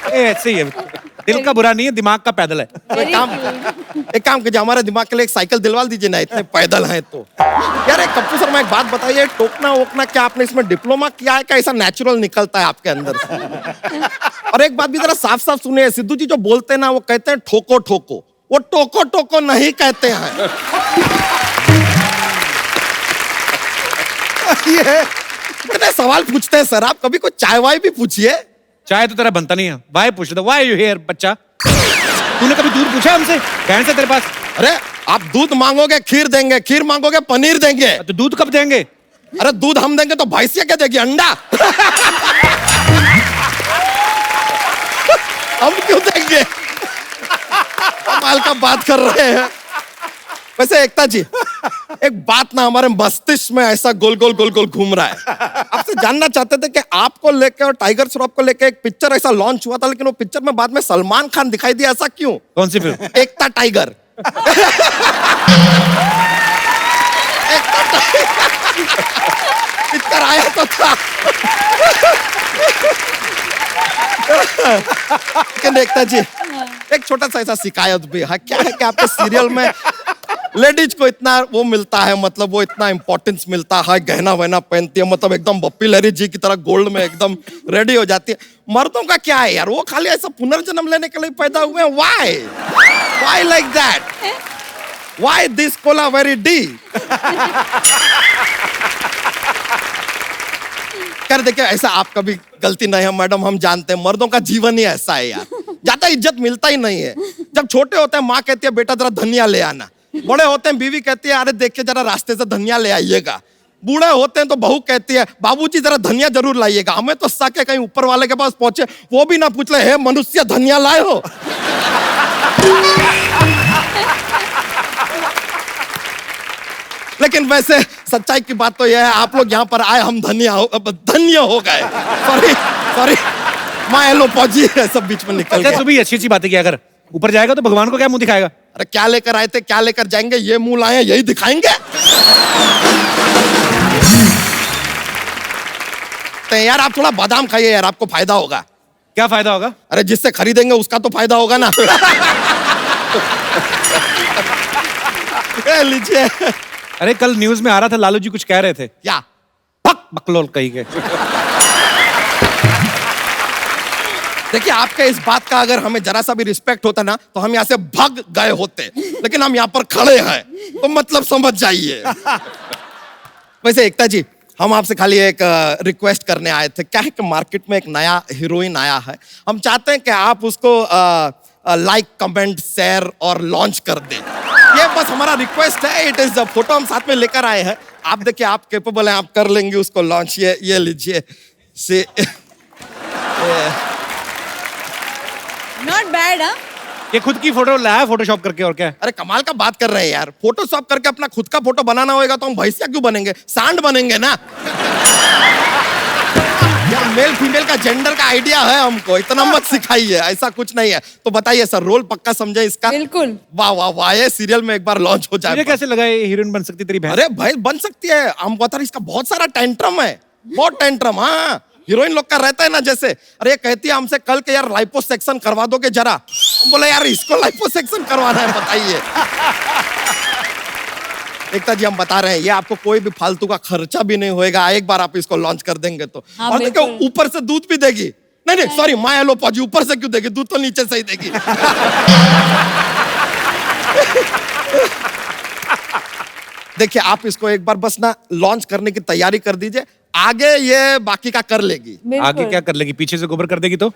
ऐसे ही है, दिल का बुरा नहीं है, दिमाग का पैदल है। एक काम कीजिए, हमारे दिमाग के लिए एक साइकिल दिलवा दीजिए ना, इतने पैदल हैं तो। यार एक कप्पू शर्मा एक बात बताइए, टोकना वोकना क्या आपने इसमें डिप्लोमा किया है, क्या ऐसा नेचुरल निकलता है आपके अंदर से? और एक बात भी जरा साफ साफ सुनिए, सिद्धू जी जो बोलते हैं ना वो कहते हैं ठोको ठोको, वो टोको टोको नहीं कहते हैं। ये इतने सवाल पूछते हैं सर आप, कभी कोई चाय वाय भी पूछिए। चाय तो तेरा बनता नहीं है, वाई पूछ लेता, वाई यू हियर बच्चा? तूने कभी दूध पूछा हमसे? बहन से तेरे पास? अरे आप दूध मांगोगे खीर देंगे, खीर मांगोगे पनीर देंगे। तो दूध कब देंगे? अरे दूध हम देंगे तो भैंसिया क्या देगी, अंडा? हम क्यों देंगे? कमाल का बात कर रहे हैं। वैसे एकता जी एक बात ना हमारे मस्तिष्क में ऐसा गोल गोल गोल गोल घूम रहा है। आपसे जानना चाहते थे कि आपको लेके और टाइगर श्रॉफ को लेके एक पिक्चर ऐसा लॉन्च हुआ था, लेकिन वो पिक्चर में बाद में सलमान खान दिखाई दिया, ऐसा क्यों? कौन सी फिल्म? एकता टाइगर। पिक्चर आया तो था। लेकिन एकता जी एक छोटा सा ऐसा शिकायत भी है, क्या है कि आपके सीरियल में लेडीज को इतना वो मिलता है, मतलब वो इतना इंपॉर्टेंस मिलता है, गहना वहना पहनती है, मतलब एकदम बप्पी लहरी जी की तरह गोल्ड में एकदम रेडी हो जाती है। मर्दों का क्या है यार, वो खाली ऐसा पुनर्जन्म लेने के लिए पैदा हुए हैं। Why like that? Why this Cola very D? कर देखिए ऐसा आपका भी गलती नहीं है मैडम, हम जानते हैं मर्दों का जीवन ही ऐसा है यार, ज्यादा इज्जत मिलता ही नहीं है। जब छोटे होते हैं माँ कहती है बेटा जरा धनिया ले आना, बड़े होते हैं बीवी कहती है अरे देखिए जरा रास्ते से धनिया ले आइएगा, बूढ़े होते हैं तो बहू कहती है बाबूजी जरा धनिया जरूर लाइएगा। हमें तो साके कहीं ऊपर वाले के पास पहुंचे वो भी ना पूछ ले, हे मनुष्य धनिया लाए हो? लेकिन वैसे सच्चाई की बात तो यह है, आप लोग यहाँ पर आए, हम धन्य हो गए। सॉरी माँ लो पौजी सब बीच में निकल गया। तू भी अच्छी अच्छी बातें किया कर, ऊपर जाएगा तो भगवान को क्या मुंह दिखाएगा? अरे क्या लेकर आए थे, क्या लेकर जाएंगे, ये मुंह लाए यही दिखाएंगे। तो यार आप थोड़ा बादाम खाइए यार, आपको फायदा होगा। क्या फायदा होगा? अरे जिससे खरीदेंगे उसका तो फायदा होगा ना। लीजिए। अरे कल न्यूज में आ रहा था, लालू जी कुछ कह रहे थे। क्या? पक बकलोल कही के। देखिए आपके इस बात का अगर हमें जरा सा भी रिस्पेक्ट होता ना तो हम यहाँ से भाग गए होते, लेकिन हम यहाँ पर खड़े हैं तो मतलब समझ जाइए। वैसे एकता जी हम आपसे खाली एक रिक्वेस्ट करने आए थे। क्या है कि मार्केट में एक नया हीरोइन आया है, हम चाहते हैं कि आप उसको लाइक कमेंट शेयर और लॉन्च कर दें, ये बस हमारा रिक्वेस्ट है। इट इज फोटो हम साथ में लेकर आए हैं, आप देखिए आप कैपेबल हैं, आप कर लेंगे उसको लॉन्च। ये लीजिए से नॉट बैड। हाँ ये खुद की फोटो लाया फोटोशॉप करके, और क्या? अरे कमाल का बात कर रहे हैं यार, फोटोशॉप करके अपना खुद का फोटो बनाना होगा तो हम भैंसिया क्यों बनेंगे, सांड बनेंगे ना। यार मेल फीमेल का जेंडर का आइडिया है हमको, इतना मत सिखाइए, ऐसा कुछ नहीं है। तो बताइए सर रोल पक्का समझे इसका? बिल्कुल। वाह वाह वाह, ये सीरियल में एक बार लॉन्च हो जाए। मुझे कैसे लगा ये हीरोइन बन सकती तेरी बहन? अरे भाई बन सकती है, हम बता रहे इसका बहुत सारा टेंट्रम है, बहुत टेंट्रम। हाँ हीरोइन लोग का रहता है ना, जैसे अरे कहती है हमसे कल के यार लाइपोसेक्शन करवा दोगे जरा, बोले यार इसको लाइपोसेक्शन करवाना है, बताइए। एकता जी हम बता रहे हैं ये आपको कोई भी फालतू का खर्चा भी नहीं होएगा, एक बार आप इसको लॉन्च कर देंगे तो। हाँ, और देखो ऊपर से दूध भी देगी। नहीं नहीं सॉरी माया लो पाजी, ऊपर से क्यों देगी, दूध तो नीचे से ही देगी। देखिए आप इसको एक बार बस ना लॉन्च करने की तैयारी कर दीजिए, आगे ये बाकी का कर लेगी। आगे क्या कर लेगी? पीछे से गोबर कर देगी तो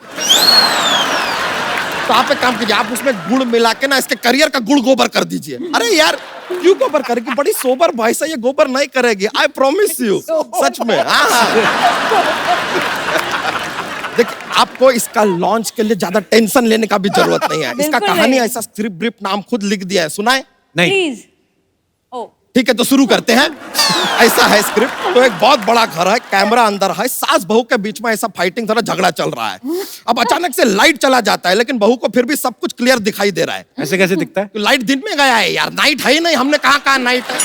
आप एक काम कीजिए, आप उसमें गुड़ मिला के ना इसके करियर का गुड़ गोबर कर दीजिए। अरे यार क्यों गोबर करेगी, बड़ी सोबर भाई से ये गोबर नहीं करेगी, आई प्रॉमिस यू, सच में। हाँ देखिए आपको इसका लॉन्च के लिए ज्यादा टेंशन लेने का भी जरूरत नहीं है। इसका बिल्कुल कहानी नहीं। ऐसा स्क्रिप्ट ब्रीफ नाम खुद लिख दिया है, सुनाए? नहीं। प्लीज। ओ ठीक है तो शुरू करते हैं। ऐसा है स्क्रिप्ट, तो एक बहुत बड़ा घर है, कैमरा अंदर है, सास बहू के बीच में ऐसा फाइटिंग थोड़ा झगड़ा चल रहा है। अब अचानक से लाइट चला जाता है, लेकिन बहू को फिर भी सब कुछ क्लियर दिखाई दे रहा है। ऐसे कैसे दिखता है? तो लाइट दिन में गया है यार, नाइट है ही नहीं, हमने कहा नाइट है।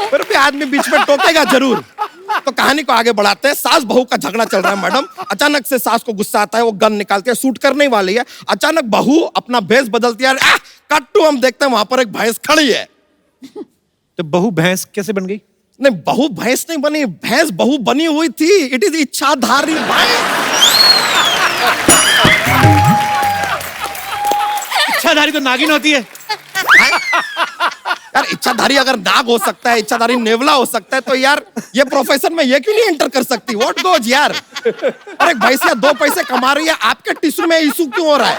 फिर भी आदमी बीच में टोकेगा जरूर। तो कहानी को आगे बढ़ाते हैं। सास बहू का झगड़ा चल रहा है मैडम, अचानक से सास को गुस्सा आता है, वो गन निकालते हैं, शूट करने वाली है, अचानक बहू अपना भेष बदलती है, कट्टू हम देखते हैं वहां पर एक भैंस खड़ी है। तो बहू भैंस कैसे बन गई? नहीं बहू भैंस नहीं बनी, भैंस बहू बनी हुई थी, इट इज इच्छाधारी भैंस। इच्छाधारी तो नागिन होती है। यार इच्छाधारी अगर नाग हो सकता है, इच्छाधारी नेवला हो सकता है, तो यार ये प्रोफेशन में ये क्यों नहीं एंटर कर सकती? व्हाट गोज यार। अरे भैंसिया 2 पैसे कमा रही है, आपके टिश्यू में इशू क्यों हो रहा है?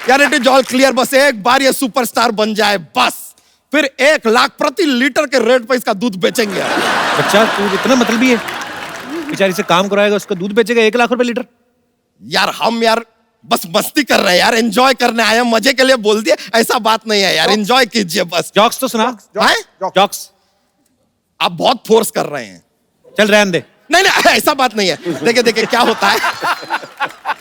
यार इट इज ऑल क्लियर, बस एक बार ये सुपरस्टार बन जाए बस, फिर 1 लाख प्रति लीटर के रेट पे इसका दूध बेचेंगे। बच्चा तू इतना मतलबी है, बेचारी से काम कराएगा, उसका दूध बेचेगा 1 लाख रुपए लीटर। यार हम यार बस मस्ती कर रहे हैं यार, एंजॉय करने आए हैं, मजे के लिए बोल दिए, ऐसा बात नहीं है यार, एंजॉय कीजिए बस। जॉक्स तो सुना। हैं? जॉक्स आप बहुत फोर्स कर रहे हैं। चल रहने दे। नहीं नहीं ऐसा बात नहीं है। देखिए क्या होता है,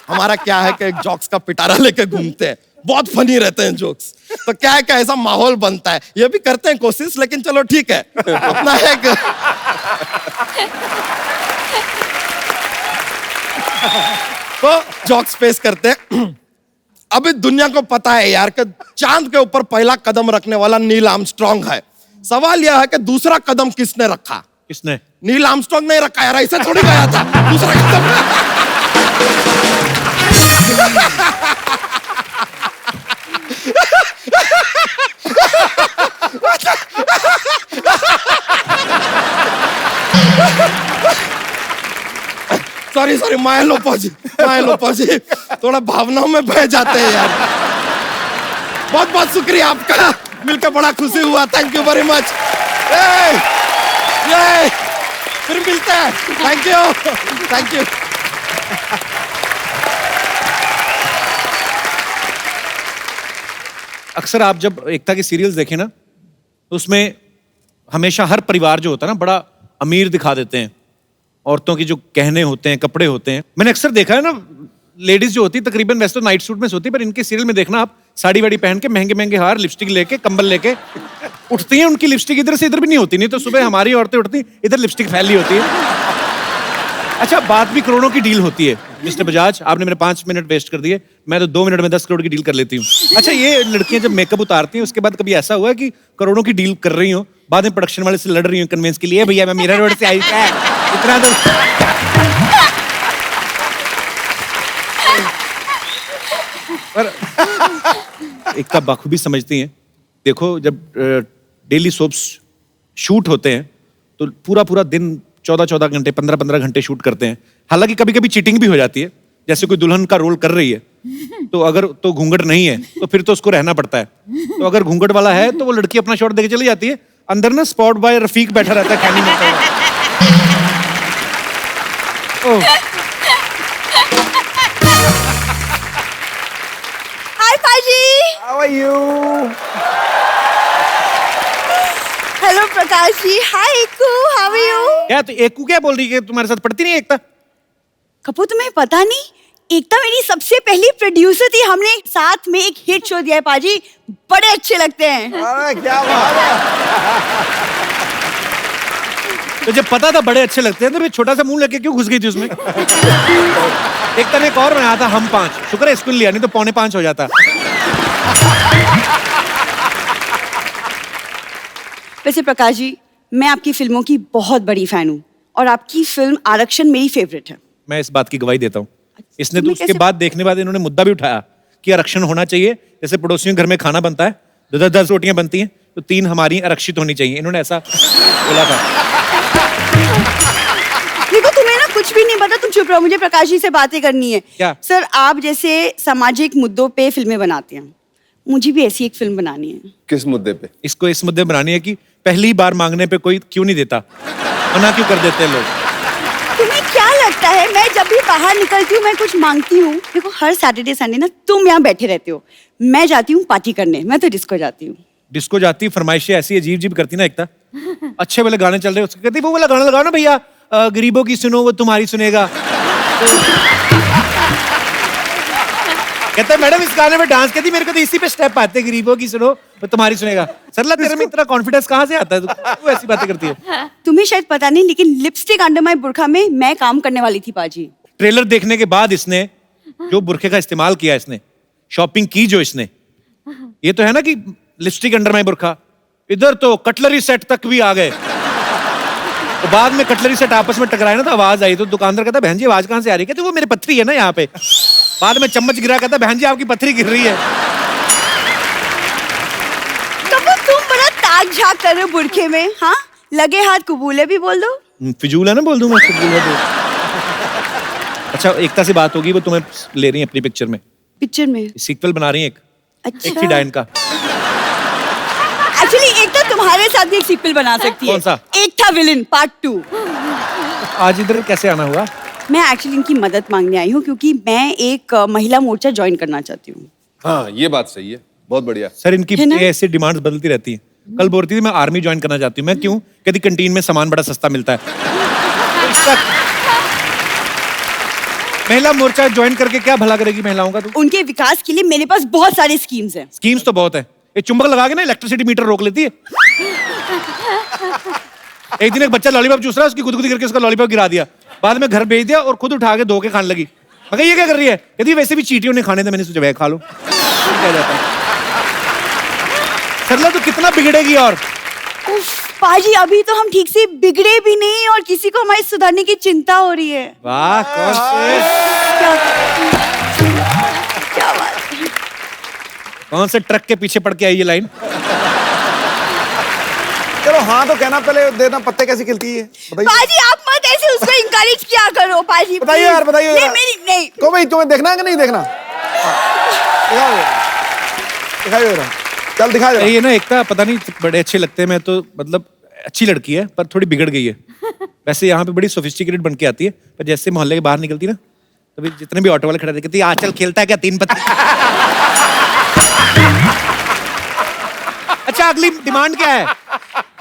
हमारा क्या है कि एक जोक्स का पिटारा लेके घूमते हैं, बहुत फनी रहते हैं जोक्स, तो क्या है कि ऐसा माहौल बनता है, ये भी करते हैं कोशिश, लेकिन चलो ठीक है अपना एक तो जोक्स पेश करते हैं। अभी दुनिया को पता है यार कि चांद के ऊपर पहला कदम रखने वाला नील आर्मस्ट्रांग है। सवाल यह है कि दूसरा कदम किसने रखा? किसने? नील आर्मस्ट्रांग नहीं रखा यार, ऐसे थोड़ी गया था, दूसरा कदम। सॉरी मायलोपॉजी, थोड़ा भावनाओं में बह जाते हैं यार। बहुत बहुत शुक्रिया आपका, मिलकर बड़ा खुशी हुआ, थैंक यू वेरी मच। फिर मिलते हैं, थैंक यू। अक्सर आप जब एकता के सीरियल्स देखें ना, तो उसमें हमेशा हर परिवार जो होता है ना बड़ा अमीर दिखा देते हैं। औरतों की जो गहने होते हैं, कपड़े होते हैं, मैंने अक्सर देखा है ना, लेडीज जो होती है तकरीबन वैसे तो नाइट सूट में सोती है, पर इनके सीरियल में देखना आप साड़ी वाड़ी पहन के महंगे महंगे हार, लिपस्टिक लेके, कंबल लेके उठती हैं। उनकी लिपस्टिक इधर से इधर भी नहीं होती, नहीं तो सुबह हमारी औरतें उठती इधर लिपस्टिक फैली होती है। अच्छा बात भी करोड़ों की डील होती है। मिस्टर बजाज आपने मेरे 5 मिनट वेस्ट कर दिए, मैं तो 2 मिनट में 10 करोड़ की डील कर लेती हूँ। अच्छा ये लड़कियां जब मेकअप उतारती हैं उसके बाद कभी ऐसा हुआ है कि करोड़ों की डील कर रही हो, बाद में प्रोडक्शन वाले से लड़ रही हूँ कन्वेंस के लिए, भैया मैं मीरा रोड से आई है इतना तो। पर एकता बाखूबी समझती हैं। देखो जब डेली सोप्स शूट होते हैं तो पूरा पूरा दिन 14 घंटे 15 घंटे शूट करते हैं। हालांकि कभी कभी चीटिंग भी हो जाती है, जैसे कोई दुल्हन का रोल कर रही है तो अगर तो घूंघट नहीं है तो फिर तो उसको रहना पड़ता है, तो अगर घूंघट वाला है तो वो लड़की अपना शॉट देके चली जाती है। अंदर ना स्पॉट बॉय रफीक बैठा रहता है कैनी में। हाय पाजी। How are you? Hello Prakash ji. हाय एकू, हाउ आर यू? क्या तो एकू क्या बोल रही है? तुम्हारे साथ पढ़ती नहीं है एकता? कपूर तुम्हें पता नहीं, एकता मेरी सबसे पहली प्रोड्यूसर थी, हमने साथ में एक हिट शो दिया है पाजी, बड़े अच्छे लगते हैं। अरे क्या बात है। तो जब पता था बड़े अच्छे लगते हैं तो फिर छोटा सा मुंह लेके क्यों घुस गई थी उसमें? एकता ने एक और बनाया था हम 5, शुक्र है स्कूल लिया, नहीं तो 4:45 हो जाता। वैसे प्रकाश जी मैं आपकी फिल्मों की बहुत बड़ी फैन हूँ और आपकी फिल्म आरक्षण मेरी फेवरेट है। मैं इस बात की गवाही देता हूँ। इसने तो उसके बाद देखने बाद इन्होंने मुद्दा भी उठाया कि आरक्षण होना चाहिए, जैसे पड़ोसियों के घर में खाना बनता है, 10 रोटियां बनती हैं तो 3 हमारी आरक्षित होनी चाहिए, इन्होंने ऐसा बोला था। देखो तुम्हें ना कुछ भी नहीं पता, तुम चुप रहो, मुझे प्रकाश जी से बातें करनी है। क्या? सर आप जैसे सामाजिक मुद्दों पे फिल्में बनाते हैं, मुझे भी ऐसी एक फिल्म बनानी है। किस मुद्दे पे? इसको इस मुद्दे में बनानी है कि पहली बार मांगने पे कोई क्यों नहीं देता, मना क्यों कर देते हैं लोग। तुम्हें क्या लगता है मैं जब भी बाहर निकलती हूँ मैं कुछ मांगती हूँ? देखो हर सैटरडे संडे ना तुम यहाँ बैठे रहते हो, मैं जाती हूँ पार्टी करने, मैं तो डिस्को जाती हूँ। डिस्को जाती, फरमाइशें ऐसी अजीब अजीब करती ना, एकता अच्छे वाले गाने चल रहे उसके कहती वो वाला गाना लगाओ ना भैया, गरीबों की सुनो वो तुम्हारी सुनेगा। कहता है मैडम इस गाने में डांस करती, मेरे को तो इसी पे स्टेप आते हैं, गरीबों की सुनो वो तुम्हारी सुनेगा। सरला तेरे में इतना कॉन्फिडेंस कहाँ से आता है, तू ऐसी बातें करती है। तुम्हें शायद पता नहीं लेकिन लिपस्टिक अंडर माय बुरखा में मैं काम करने वाली थी पाजी। ट्रेलर देखने के बाद इसने जो बुरखे का इस्तेमाल किया, इसने शॉपिंग की जो इसने, ये तो है ना कि लिपस्टिक अंडर माय बुरखा, इधर तो कटलरी सेट तक भी आ गए। तो बाद में कटलरी सेट आपस में टकराए ना तो आवाज आई, तो दुकानदार कहता बहन जी आवाज कहाँ से आ रही है? कहते वो मेरे पत्थरी है ना यहाँ पे। बाद में चम्मच गिरा, कहता बहन जी आपकी पत्थरी गिर रही है। तो वो तुम बड़ा ताक झाक कर रहे हो बुरखे में, हाँ लगे हाथ कबूले भी बोल दो। फिजूल है ना, बोल दूं मैं फिजूल है तो। अच्छा एकता से बात होगी, वो तुम्हें ले रही है अपनी पिक्चर में, पिक्चर में सीक्वल बना रही है एक, अच्छा। एक थी डायन का। एक्चुअली एक तो तुम्हारे साथ भी एक सीक्वल बना सकती है। कौन सा? एक था विलन पार्ट 2। आज इधर कैसे आना हुआ? मैं एक्चुअली इनकी मदद मांगने आई हूँ क्योंकि मैं एक महिला मोर्चा ज्वाइन करना चाहती हूँ। हाँ ये बात सही है, बहुत बढ़िया। सर इनकी है ना? ऐसे डिमांड्स बदलती रहती हैं। कल बोल रही थी मैं आर्मी ज्वाइन करना चाहती हूँ। मैं क्यों? कहती कैंटीन में सामान बड़ा सस्ता मिलता है। महिला मोर्चा ज्वाइन करके क्या भला करेगी महिलाओं का? तू उनके विकास के लिए मेरे पास बहुत सारी स्कीम्स हैं। स्कीम्स तो बहुत है, ये चुंबक लगा के ना इलेक्ट्रिसिटी मीटर रोक लेती है। एक दिन एक बच्चा लॉलीपॉप चूस रहा है, उसकी गुदगुदी करके उसका लॉलीपॉप गिरा दिया, बाद में घर भेज दिया और खुद उठा के धो के खाने लगी। मगर ये क्या कर रही है? कहती वैसे भी चींटियों ने खाने थे, मैंने सोचा वह खा लो। क्या जाता है सरला, तू कितना बिगड़ेगी? और उफ, पाजी अभी तो हम ठीक से बिगड़े भी नहीं और किसी को हमारी सुधारने की चिंता हो रही है। वाह कौन से क्या बात है। कौन से ट्रक के पीछे पड़ के आई ये लाइन? चलो हाँ तो कहना पहले देना, पत्ते कैसी खिलती है बताइए। पाजी आप मत ऐसे उसको इंकरेज किया करो पाजी। बताइए यार, बताइए नहीं यार। मेरी नहीं। तो भाई तुम्हें देखना है कि नहीं देखना? दिखाओ दिखाइए जरा, चल दिखा जरा। ये ना एकता पता नहीं बड़े अच्छे लगते हैं, मैं तो मतलब अच्छी लड़की है पर थोड़ी बिगड़ गई है। वैसे यहाँ पे बड़ी सोफिस्टिकेटेड बन के आती है, पर जैसे मोहल्ले के बाहर निकलती ना तभी जितने भी ऑटो वाले खड़े कहती है आचल खेलता है क्या 3 पत्ते। अच्छा अगली डिमांड क्या है?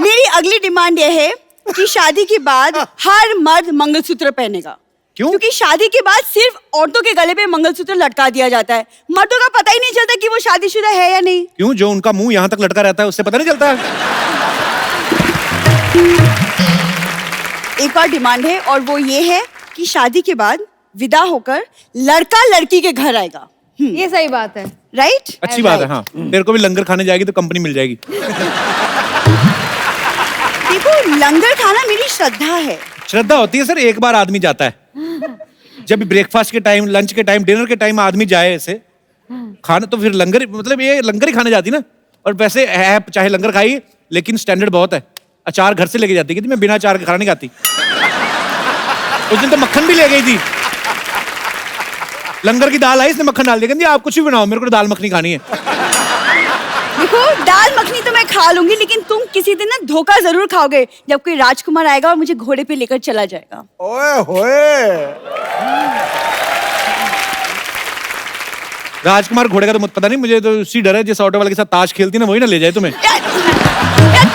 मेरी अगली डिमांड यह है कि शादी के बाद हर मर्द मंगलसूत्र पहनेगा। क्यों? क्योंकि शादी के बाद सिर्फ औरतों के गले पे मंगलसूत्र लटका दिया जाता है, मर्दों का पता ही नहीं चलता कि वो शादीशुदा है या नहीं। क्यों? जो उनका मुंह यहाँ तक लटका रहता है उससे पता नहीं चलता? एक और डिमांड है और वो ये है कि शादी के बाद विदा होकर लड़का लड़की के घर आएगा। ये सही बात है। राइट? अच्छी बात है। हाँ तेरे को भी लंगर खाने जाएगी तो कंपनी मिल जाएगी। देखो लंगर खाना मेरी श्रद्धा है। श्रद्धा होती है सर, एक बार आदमी जाता है, जब ब्रेकफास्ट के टाइम, लंच के टाइम, डिनर के टाइम आदमी जाए ऐसे खाना, तो फिर लंगर मतलब ये लंगर ही खाने जाती ना। और वैसे है चाहे लंगर खाई लेकिन स्टैंडर्ड बहुत है। अचार घर से लेके जाती है, मैं बिना अचार के खाना नहीं खाती। उस दिन तो मक्खन भी ले गई थी, लंगर की दाल आई इसने मक्खन डाल दिया, कहती आप कुछ भी बनाओ मेरे को दाल मखनी खानी है। देखो दाल मखनी तो मैं खा लूंगी लेकिन तुम किसी दिन ना धोखा जरूर खाओगे जब कोई राजकुमार आएगा और मुझे घोड़े पे लेकर चला जाएगा। ओए होए, राजकुमार घोड़े का तो मुझे पता नहीं, मुझे तो उसी डर है जिस ऑटो वाले के साथ ताश खेलती ना वही ना ले जाए तुम्हें। यार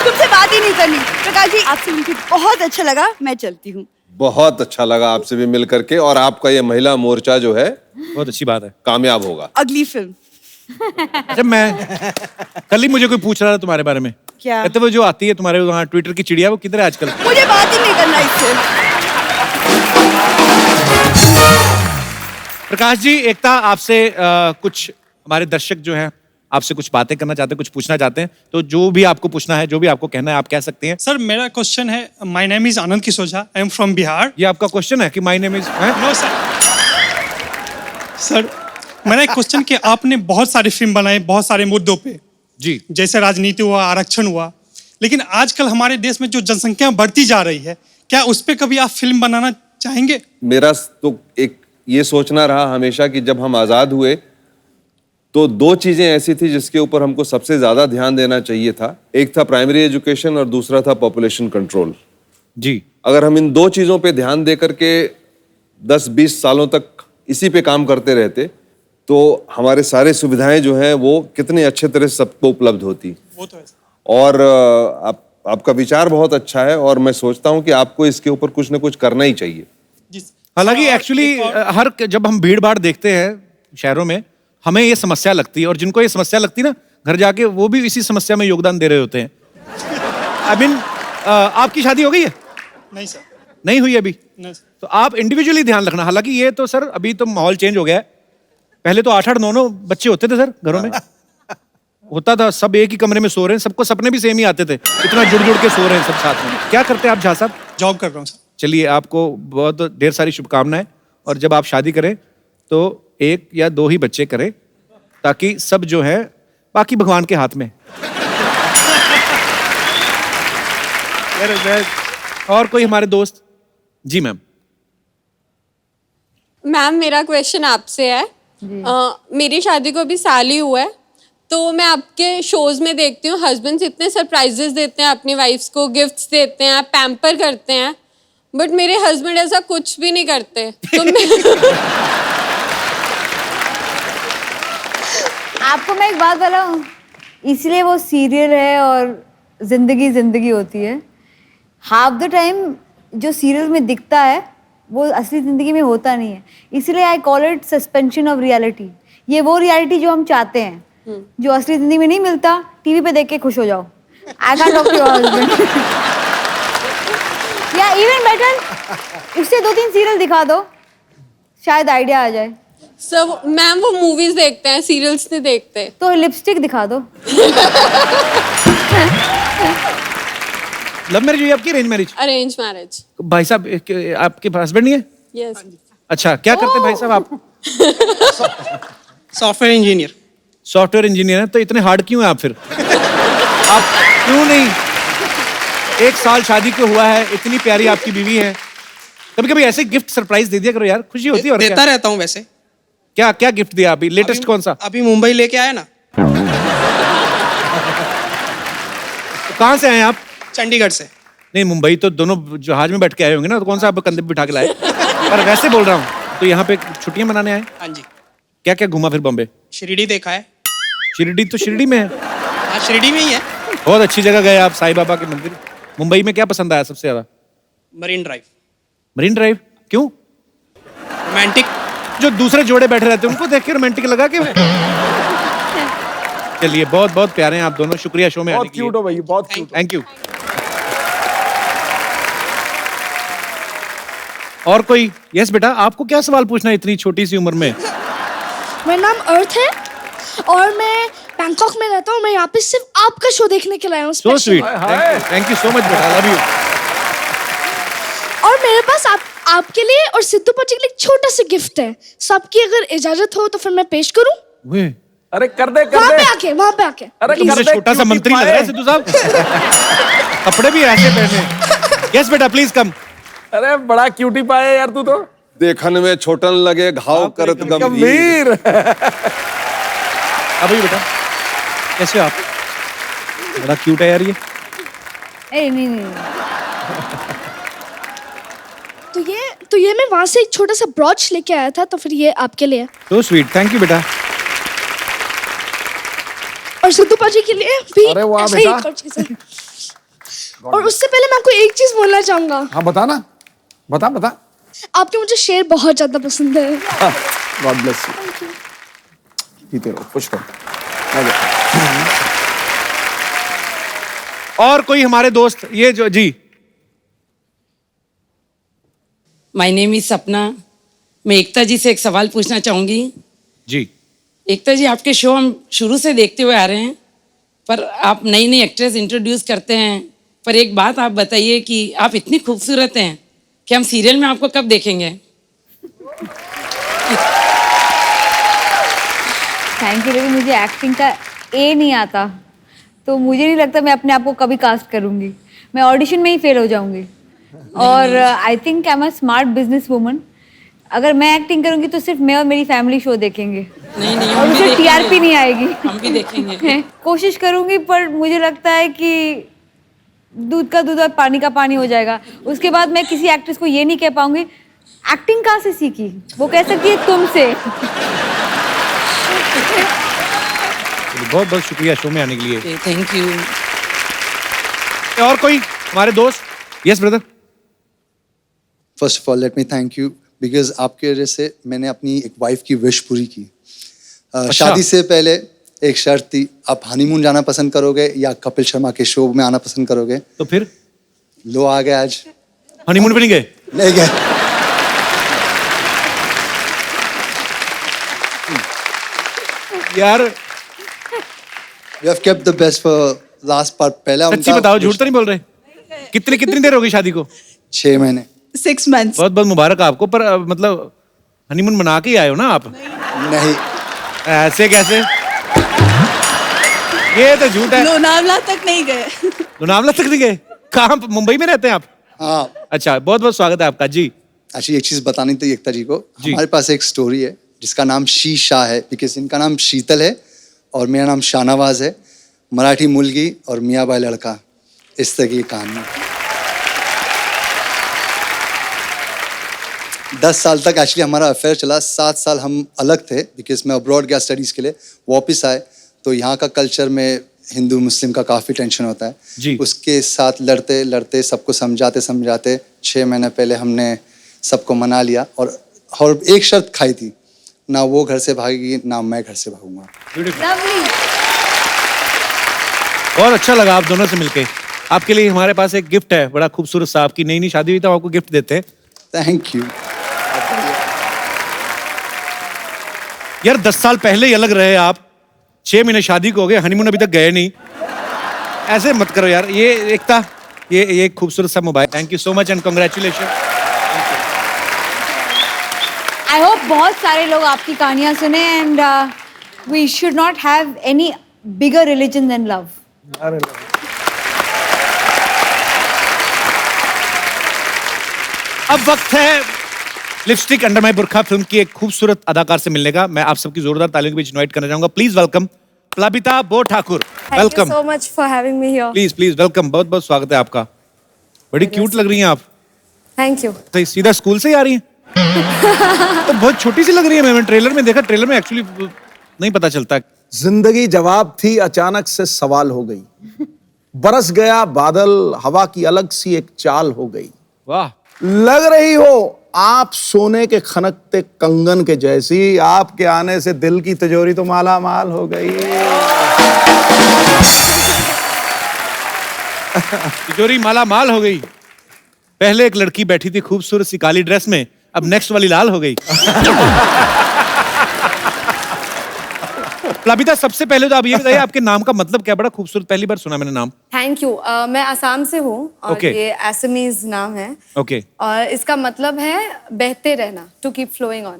तुमसे बात ही नहीं करनी। प्रकाश जी आपसे मिलकर बहुत अच्छा लगा, मैं चलती हूँ। बहुत अच्छा लगा आपसे भी मिल करके, और आपका ये महिला मोर्चा जो है बहुत अच्छी बात है, कामयाब होगा। अगली फिल्म अच्छा मैं कल ही मुझे कोई पूछ रहा था तुम्हारे बारे में, क्या? कहते वो जो आती है तुम्हारे वहाँ ट्विटर की चिड़िया, वो किधर है आजकल? मुझे बात ही नहीं करना इससे। प्रकाश जी एकता आपसे कुछ हमारे दर्शक जो हैं आपसे कुछ बातें करना चाहते हैं, कुछ पूछना चाहते हैं, तो जो भी आपको पूछना है, जो भी आपको कहना है आप कह सकते हैं। सर मेरा क्वेश्चन है, my name is Anand Kisoja, I am from Bihar. ये आपका क्वेश्चन है कि my name is? No sir, sir मेरा एक क्वेश्चन कि आपने बहुत सारी फिल्म बनाई बहुत सारे मुद्दों पे जी जैसे राजनीति हुआ आरक्षण हुआ, लेकिन आजकल हमारे देश में जो जनसंख्या बढ़ती जा रही है, क्या उस पे कभी आप फिल्म बनाना चाहेंगे? मेरा तो एक ये सोचना रहा हमेशा कि जब हम आज़ाद हुए तो दो चीज़ें ऐसी थी जिसके ऊपर हमको सबसे ज़्यादा ध्यान देना चाहिए था। एक था प्राइमरी एजुकेशन और दूसरा था पॉपुलेशन कंट्रोल। जी अगर हम इन दो चीज़ों पे ध्यान दे करके 10-20 सालों तक इसी पे काम करते रहते तो हमारे सारे सुविधाएं जो हैं वो कितने अच्छे तरह से सबको उपलब्ध होती। वो तो है। और आपका विचार बहुत अच्छा है और मैं सोचता हूं कि आपको इसके ऊपर कुछ ना कुछ करना ही चाहिए। हालांकि एक्चुअली हर जब हम भीड़ भाड़ देखते हैं शहरों में, हमें ये समस्या लगती है, और जिनको ये समस्या लगती है ना, घर जाके वो भी इसी समस्या में योगदान दे रहे होते हैं। आई मीन आपकी शादी हो गई है? नहीं सर। नहीं हुई अभी? नहीं सर। तो आप इंडिविजुअली ध्यान रखना। हालांकि ये तो सर अभी तो माहौल चेंज हो गया है। पहले तो 8-8, 9-9 बच्चे होते थे सर घरों में। होता था, सब एक ही कमरे में सो रहे हैं, सबको सपने भी सेम ही आते थे, इतना जुड़ जुड़ के सो रहे हैं सब साथ में। क्या करते हैं आप झा साहब? जॉब कर रहा हूँ सर। चलिए, आपको बहुत ढेर सारी शुभकामनाएं, और जब आप शादी करें तो 1 या 2 ही बच्चे करें, ताकि सब जो है बाकी भगवान के हाथ में। और कोई हमारे दोस्त? जी मैम। मैम मेरा क्वेश्चन आपसे है। मेरी शादी को अभी साल ही हुआ है, तो मैं आपके शोज में देखती हूँ हस्बैंड्स इतने सरप्राइजेस देते हैं अपनी वाइफ्स को, गिफ्ट्स देते हैं, पैम्पर करते हैं, बट मेरे हस्बैंड ऐसा कुछ भी नहीं करते। तो आपको मैं एक बात बताऊं, इसलिए वो सीरियल है और जिंदगी जिंदगी होती है। हाफ द टाइम जो सीरियल में दिखता है वो असली जिंदगी में होता नहीं है, इसलिए I call it suspension of reality. ये वो रियलिटी जो हम चाहते हैं, जो असली जिंदगी में नहीं मिलता, टीवी पे देख के खुश हो जाओ। I can talk to your husband, या इवन बेटर उससे 2-3 सीरियल दिखा दो, शायद आइडिया आ जाए। सब मैम वो मूवीज देखते हैं, सीरियल्स नहीं देखते। तो लिपस्टिक दिखा दो। लव मैरिज हुई आपकी, अरेंज मैरिज? Arrange marriage. भाई साहब आपके हस्बैंड नहीं है? यस। अच्छा, क्या करते हैं भाई साहब आप? Software engineer. सॉफ्टवेयर इंजीनियर है, तो इतने हार्ड क्यों हैं आप फिर? आप क्यों नहीं, 1 साल शादी को हुआ है, इतनी प्यारी आपकी बीवी है, कभी कभी ऐसे गिफ्ट सरप्राइज दे दिया करो यार, खुशी होती है। और देता रहता हूँ वैसे। क्या क्या गिफ्ट दिया अभी लेटेस्ट? कौन सा? अभी मुंबई लेके आया ना। कहाँ से आए आप? चंडीगढ़ से। नहीं, मुंबई तो दोनों जहाज में बैठ के आए होंगे ना, तो कौन सा आप कंधे पे बिठा के लाए? पर वैसे बोल रहा हूँ, तो यहाँ पे छुट्टियां मनाने आए? हाँ जी। क्या क्या घूमा फिर बॉम्बे? शिरडी देखा है। शिरडी तो शिरडी में है। हाँ, शिरडी में ही है। बहुत अच्छी जगह गए आप, साईं बाबा के मंदिर। मुंबई में क्या पसंद आया सबसे ज्यादा? Marine drive. मरीन ड्राइव क्यों? रोमांटिक। जो दूसरे जोड़े बैठे रहते हैं उनको देख के रोमांटिक लगा के? चलिए, बहुत बहुत प्यारे हैं आप दोनों, शुक्रिया शो में आने के लिए। क्यूट हो भाई, बहुत क्यूट। Thank you. और कोई? यस बेटा, आपको क्या सवाल पूछना है इतनी छोटी सी उम्र में? मेरा नाम अर्थ है और मैं बैंकॉक में रहता हूँ। मैं यहाँ पे सिर्फ आपका शो देखने के लिए आया हूँ। So sweet, thank you so much बेटा, लव यू। और मेरे पास आपके लिए और सिद्धू पाजी के लिए एक छोटा सा गिफ्ट है। सबकी अगर इजाजत हो तो फिर मैं पेश करूं? अरे कर दे वहाँ पे आके अरे तो मुझे छोटा सा मंत्री लग रहा है सिद्धू साहब। कपड़े भी ऐसे पहने। यस बेटा, प्लीज कम। अरे बड़ा क्यूटी पाए यार तू तो। देखने में छोटन लगे, घाव करत गंभीर। गंभीर। अभी बेटा, कैसे हो आप? बड़ा क्यूट है यार ये। नहीं। तो ये मैं वहां से एक छोटा सा ब्रॉच लेके आया था, तो फिर ये आपके लिए। सो स्वीट, थैंक यू बेटा। और सिद्धू पाजी के लिए भी अरे वाह ऐसा ही बेटा। एक और चीज़ है। और उससे पहले मैं आपको एक चीज बोलना चाहूंगा। हाँ बता ना, बता। आपके मुझे शेर बहुत ज्यादा पसंद है। God bless you. जीते रहो, खुश रहो। और कोई हमारे दोस्त? ये जो जी। माय नेम इज सपना। मैं एकता जी से एक सवाल पूछना चाहूंगी। जी। एकता जी, आपके शो हम शुरू से देखते हुए आ रहे हैं, पर आप नई नई एक्ट्रेस इंट्रोड्यूस करते हैं, पर एक बात आप बताइए कि आप इतनी खूबसूरत हैं कि हम सीरियल में आपको कब देखेंगे? थैंक यू, लेकिन मुझे एक्टिंग का ए नहीं आता, तो मुझे नहीं लगता मैं अपने आप को कभी कास्ट करूँगी। मैं ऑडिशन में ही फेल हो जाऊँगी। और I think I am a smart business woman. अगर मैं एक्टिंग करूँगी तो सिर्फ मैं और मेरी फैमिली शो देखेंगे। नहीं नहीं, और हम भी मुझे देखेंगे। टीआरपी नहीं आएगी। हम भी देखेंगे। कोशिश करूँगी, पर मुझे लगता है कि दूध का दूध और पानी का पानी हो जाएगा। उसके बाद मैं किसी एक्ट्रेस को ये नहीं कह पाऊंगी एक्टिंग कहाँ से सीखी, वो कह सकती है तुमसे। बहुत बहुत शुक्रिया शो में आने के लिए। Thank you. और कोई हमारे दोस्त? Yes brother. First of all let me thank you, because आपके वजह से मैंने अपनी एक वाइफ की विश पूरी की। शादी से पहले एक शर्त थी, आप हनीमून जाना पसंद करोगे या कपिल शर्मा के शो में आना पसंद करोगे? तो फिर लो आ गए आज। हनीमून पे नहीं गए? नहीं गए। यार We have kept the best for last part। पहला सच्ची बताओ, झूठ तो नहीं बोल रहे? कितनी देर होगी शादी को? 6 महीने। 6 months। बहुत बहुत मुबारक आपको। पर मतलब हनीमून मना के ही आए हो ना आप? नहीं। ऐसे कैसे? ये तो झूठ है। लोनावला तक नहीं गए। लोनावला तक नहीं गए? कहाँ, मुंबई में रहते हैं आप? हाँ। अच्छा, बहुत बहुत स्वागत है आपका जी। एक्चुअली एक चीज बतानी थी एकता जी को। हमारे पास एक स्टोरी है जिसका नाम शीशा है, बिकॉज इनका नाम शीतल है और मेरा नाम शाहनवाज है। मराठी मुलगी और मियाँ बाई लड़का, इस तरह की कहानी। 10 साल तक एक्चुअली हमारा अफेयर चला। 7 साल हम अलग थे, बिकॉज मैं अब्रॉड गया स्टडीज़ के लिए। वापस आए तो यहाँ का कल्चर में हिंदू मुस्लिम का काफ़ी टेंशन होता है जी। उसके साथ लड़ते लड़ते सबको समझाते समझाते 6 महीने पहले हमने सबको मना लिया। और एक शर्त खाई थी, ना वो घर से भागेगी ना मैं घर से भागूंगा। बहुत अच्छा लगा आप दोनों से मिलके। आपके लिए हमारे पास एक गिफ्ट है, बड़ा खूबसूरत सा। आपकी नई नई शादी हुई तो आपको गिफ्ट देते हैं। Thank you. यार 10 साल पहले ही अलग रहे आप, 6 महीने शादी को हो गए, हनीमून अभी तक गए नहीं। ऐसे मत करो यार। ये एकता, ये एक खूबसूरत सा mobile. Thank you so much and congratulation. I hope बहुत सारे लोग आपकी कहानियां सुने and we should not have any bigger religion than love. अब वक्त है lipstick under my burkha film की एक खूबसूरत अदाकार से मिलने का। मैं आप सबकी जोरदार तालियों के बीच इनवाइट करना चाहूंगा। प्लीज वेलकम प्लाबिता बो Thakur. Welcome. so much for having me here. Please please welcome. बहुत बहुत स्वागत है आपका। बड़ी क्यूट लग रही हैं आप। Thank you. तो सीधा स्कूल से ही आ रही हैं? तो बहुत छोटी सी लग रही है। मैंने ट्रेलर में देखा, ट्रेलर में एक्चुअली नहीं पता चलता। जिंदगी जवाब थी, अचानक से सवाल हो गई। बरस गया बादल, हवा की अलग सी एक चाल हो गई। वाह। लग रही हो आप सोने के खनकते कंगन के जैसी, आपके आने से दिल की तिजोरी तो माला माल हो गई। तिजोरी माला माल हो गई। पहले एक लड़की बैठी थी खूबसूरत सी काली ड्रेस में, अब नेक्स्ट वाली लाल हो गई। प्लाबिता, सबसे पहले तो आप ये बताइए आपके नाम का मतलब क्या? बड़ा खूबसूरत, पहली बार सुना मैंने नाम। Thank you. मैं असम से हूँ और Okay. ये असमीज नाम है। ओके। और इसका मतलब है बहते रहना, to keep flowing on.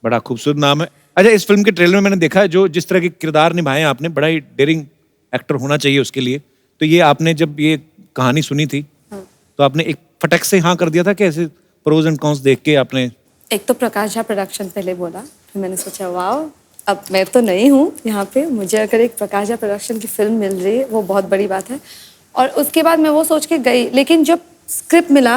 बड़ा खूबसूरत नाम है। अच्छा, इस फिल्म के ट्रेलर में मैंने देखा है जो जिस तरह के किरदार निभाए आपने, बड़ा ही डेयरिंग एक्टर होना चाहिए उसके लिए। तो ये आपने जब ये कहानी सुनी थी तो आपने एक फटक से हाँ कर दिया था कि ऐसे प्रोज एंड कॉन्स देख के आपने? एक तो प्रकाश झा प्रोडक्शन पहले बोला, फिर मैंने सोचा वाओ, अब मैं तो नहीं हूँ यहाँ पे, मुझे अगर एक प्रकाश झा प्रोडक्शन की फिल्म मिल रही है वो बहुत बड़ी बात है। और उसके बाद मैं वो सोच के गई, लेकिन जब स्क्रिप्ट मिला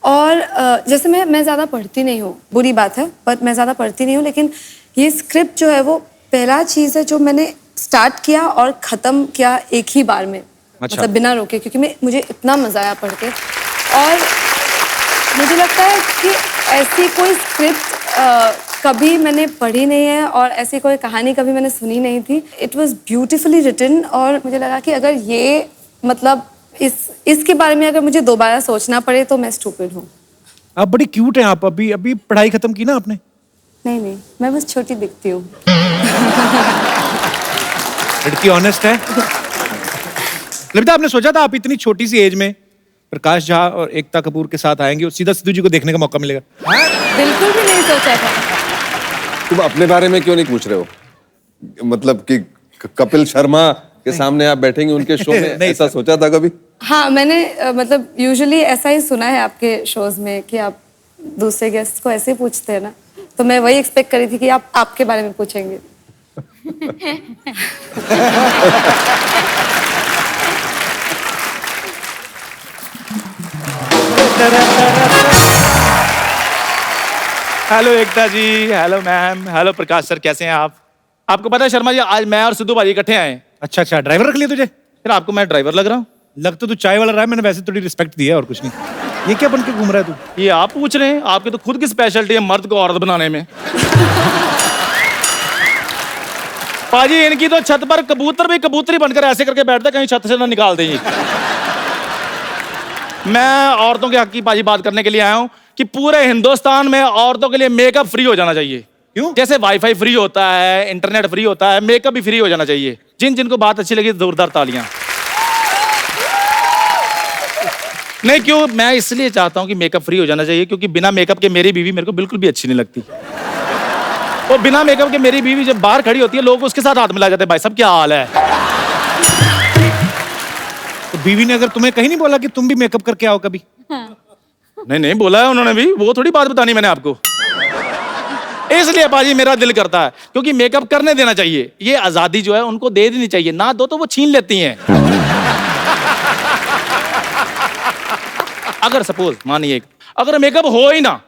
और जैसे मैं ज़्यादा पढ़ती नहीं हूँ, बुरी बात है, बट मैं ज़्यादा पढ़ती नहीं हूँ, लेकिन ये स्क्रिप्ट जो है वो पहला चीज़ है जो मैंने स्टार्ट किया और ख़त्म किया एक ही बार में। अच्छा। मतलब बिना रोके, क्योंकि मुझे इतना मज़ा आया पढ़ के। और मुझे लगता है कि ऐसी कोई स्क्रिप्ट कभी मैंने पढ़ी नहीं है और ऐसी कोई कहानी कभी मैंने सुनी नहीं थी। इट वॉज ब्यूटिफुली रिटन और मुझे लगा कि अगर ये मतलब इसके बारे में अगर मुझे दोबारा सोचना पड़े तो मैं स्टूपिड हूँ। आप बड़ी क्यूट हैं। आप अभी पढ़ाई खत्म की ना आपने? नहीं, मैं बस छोटी दिखती हूँ। लड़की ऑनेस्ट है। ललिता, आपने सोचा था आप इतनी छोटी सी एज में प्रकाश झा और एकता कपूर के साथ आएंगे और सीधा सिद्धू जी को देखने का मौका मिलेगा? बिल्कुल भी नहीं सोचा था। तुम अपने बारे में क्यों नहीं पूछ रहे हो? मतलब कि कपिल शर्मा के सामने आप बैठेंगे उनके शो में, ऐसा सोचा था कभी? हाँ मैंने मतलब यूजुअली ऐसा ही सुना है आपके शोज में कि आप दूसरे गेस्ट को ऐसे ही पूछते हैं ना, तो मैं वही एक्सपेक्ट करी थी कि आप आपके बारे में पूछेंगे। हेलो एकता जी, हेलो मैम, हेलो प्रकाश सर, कैसे हैं आप? आपको पता है शर्मा जी, आज मैं और सिद्धू भाई इकट्ठे आए हैं। अच्छा, ड्राइवर रख लिया तुझे? फिर आपको मैं ड्राइवर लग रहा हूँ? लग तो तू चाय वाला रहा है, मैंने वैसे थोड़ी रिस्पेक्ट दी है और कुछ नहीं। ये क्या बन के घूम रहा है तू? ये आप पूछ रहे हैं? आपकी तो खुद की स्पेशलिटी है मर्द को औरत बनाने में। पाजी इनकी तो छत पर कबूतर भी कबूतरी बनकर ऐसे करके बैठते, कहीं छत से ना निकाल देंगे। मैं औरतों के हक की पाजी बात करने के लिए आया हूं कि पूरे हिंदुस्तान में औरतों के लिए मेकअप फ्री हो जाना चाहिए। क्यों? जैसे वाईफाई फ्री होता है, इंटरनेट फ्री होता है, मेकअप भी फ्री हो जाना चाहिए। जिन जिनको बात अच्छी लगी जोरदार तालियां। नहीं क्यों, मैं इसलिए चाहता हूं कि मेकअप फ्री हो जाना चाहिए क्योंकि बिना मेकअप के मेरी बीवी मेरे को बिल्कुल भी अच्छी नहीं लगती। और बिना मेकअप के मेरी बीवी जब बाहर खड़ी होती है लोग उसके साथ हाथ मिला जाते हैं, भाई साहब क्या हाल है। तो बीवी ने अगर तुम्हें कहीं नहीं बोला कि तुम भी मेकअप करके आओ कभी? नहीं बोला है उन्होंने भी, वो थोड़ी बात बतानी मैंने आपको। इसलिए पाजी मेरा दिल करता है क्योंकि मेकअप करने देना चाहिए। ये आजादी जो है उनको दे देनी चाहिए, ना दो तो वो छीन लेती हैं। अगर सपोज मानिए अगर मेकअप हो ही ना,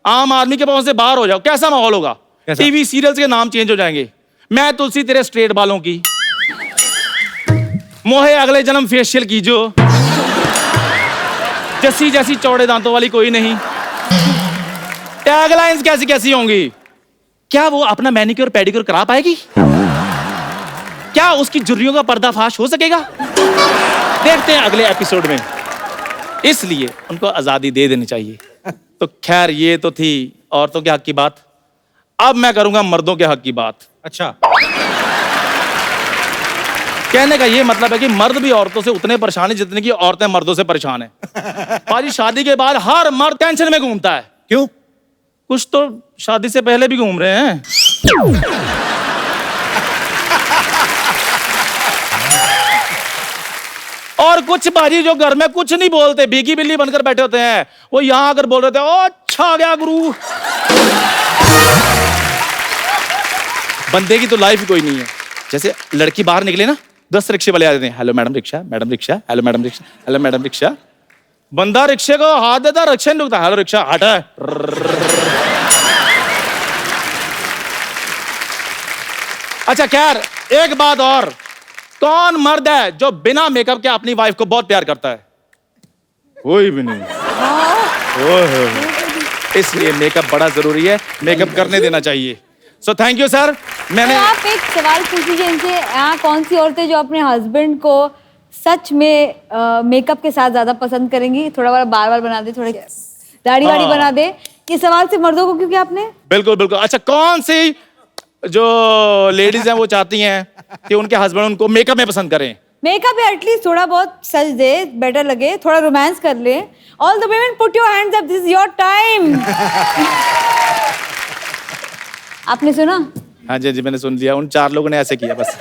आम आदमी के पास से बाहर हो जाओ, कैसा माहौल होगा? टीवी सीरियल्स के नाम चेंज हो जाएंगे। मैं तुलसी तेरे स्ट्रेट बालों की, मोहे अगले जन्म फेशियल की, जो जैसी जैसी चौड़े दांतों वाली कोई नहीं। टैगलाइंस कैसी कैसी होंगी? क्या वो अपना मैनिक्योर पेडिक्योर करा पाएगी? क्या उसकी झुर्रियों का पर्दाफाश हो सकेगा? देखते हैं अगले एपिसोड में। इसलिए उनको आजादी दे देनी चाहिए। तो खैर ये तो थी औरतों के हक की बात। अब मैं करूंगा मर्दों के हक की बात। अच्छा, कहने का ये मतलब है कि मर्द भी औरतों से उतने परेशान है जितने की औरतें मर्दों से परेशान है। पाजी शादी के बाद हर मर्द टेंशन में घूमता है। क्यों? कुछ तो शादी से पहले भी घूम रहे हैं। और कुछ बाजी जो घर में कुछ नहीं बोलते, भीगी बिल्ली बनकर बैठे होते हैं, वो यहां आकर बोल रहे थे, ओ अच्छा आ गया गुरु। बंदे की तो लाइफ कोई नहीं है। जैसे लड़की बाहर निकले ना, 10 रिक्शे वाले आ जाते हैं, hello madam rickshaw, madam rickshaw, hello madam rickshaw, hello madam rickshaw. बंदा रिक्शे को हाथ देता, रिक्शा नहीं रुकता, हेलो रिक्शा, हटा। अच्छा खैर एक बात और, कौन मर्द है जो बिना मेकअप के अपनी वाइफ को बहुत प्यार करता है? कोई भी नहीं। इसलिए मेकअप बड़ा जरूरी है, मेकअप करने देना चाहिए। So thank you sir. मैंने आप एक सवाल पूछ लीजिए इनसे, यहाँ कौन सी औरतें जो अपने हस्बैंड को सच में मेकअप के साथ ज्यादा पसंद करेंगी? थोड़ा बार बार बना दे, थोड़ा दाढ़ी वाड़ी बना दे। ये सवाल सिर्फ मर्दों को क्यों किया आपने? बिल्कुल बिल्कुल। अच्छा कौन सी जो लेडीज हैं वो चाहती हैं कि उनके हस्बैंड उनको मेकअप में पसंद करें? मेकअप है एटलीस्ट थोड़ा बहुत सज दे, बेटर लगे, थोड़ा रोमांस कर ले। All the women put your hands up, this is your time. आपने सुना? हाँ जी जी मैंने सुन लिया। उन 4 लोगों ने ऐसे किया बस।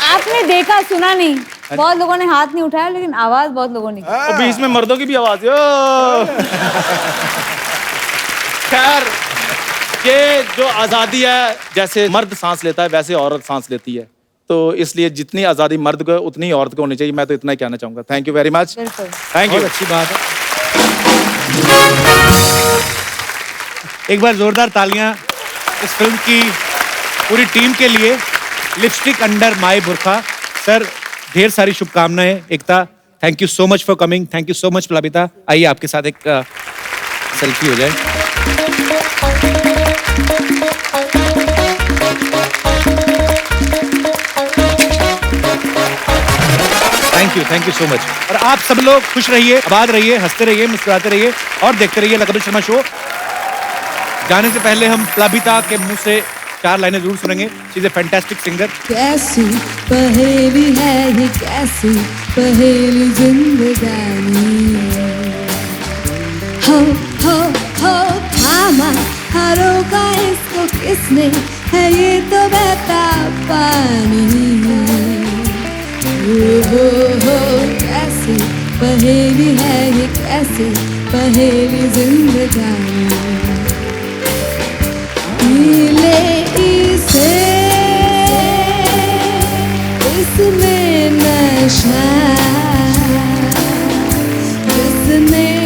आपने देखा सुना नहीं? बहुत लोगों ने हाथ नहीं उठाया लेकिन आवाज बहुत लोगों ने की। और बीच में मर्दों की भी आवाज। खैर ये जो आजादी है, जैसे मर्द सांस लेता है वैसे औरत सांस लेती है, तो इसलिए जितनी आजादी मर्द को है उतनी ही औरत को होनी चाहिए। मैं तो इतना ही कहना चाहूंगा। Thank you very much. Thank you. अच्छी बात है। एक बार जोरदार तालियां इस फिल्म की पूरी टीम के लिए। Lipstick under my Burkha. Sir ढेर सारी शुभकामनाएं। Ekta thank you so much for coming. Thank you so much Plabita. आइए आपके साथ एक सेल्फी हो जाए। Thank you so much. और आप सब लोग खुश रहिए, आबाद रहिए, हंसते रहिए, मुस्कुराते रहिए और देखते रहिए कपिल शर्मा शो। जाने से पहले हम प्लाबिता के मुंह से 4 लाइनें जरूर सुनेंगे। She is a fantastic singer. कैसी पहेली है ये, कैसी पहेली जिंदगानी। हो थामा हरों का किसने है ये तो बहता पानी। हो कैसी पहेली है ये, कैसी पहेली जिंदगानी। ले इसे, इसमें नशा जिसने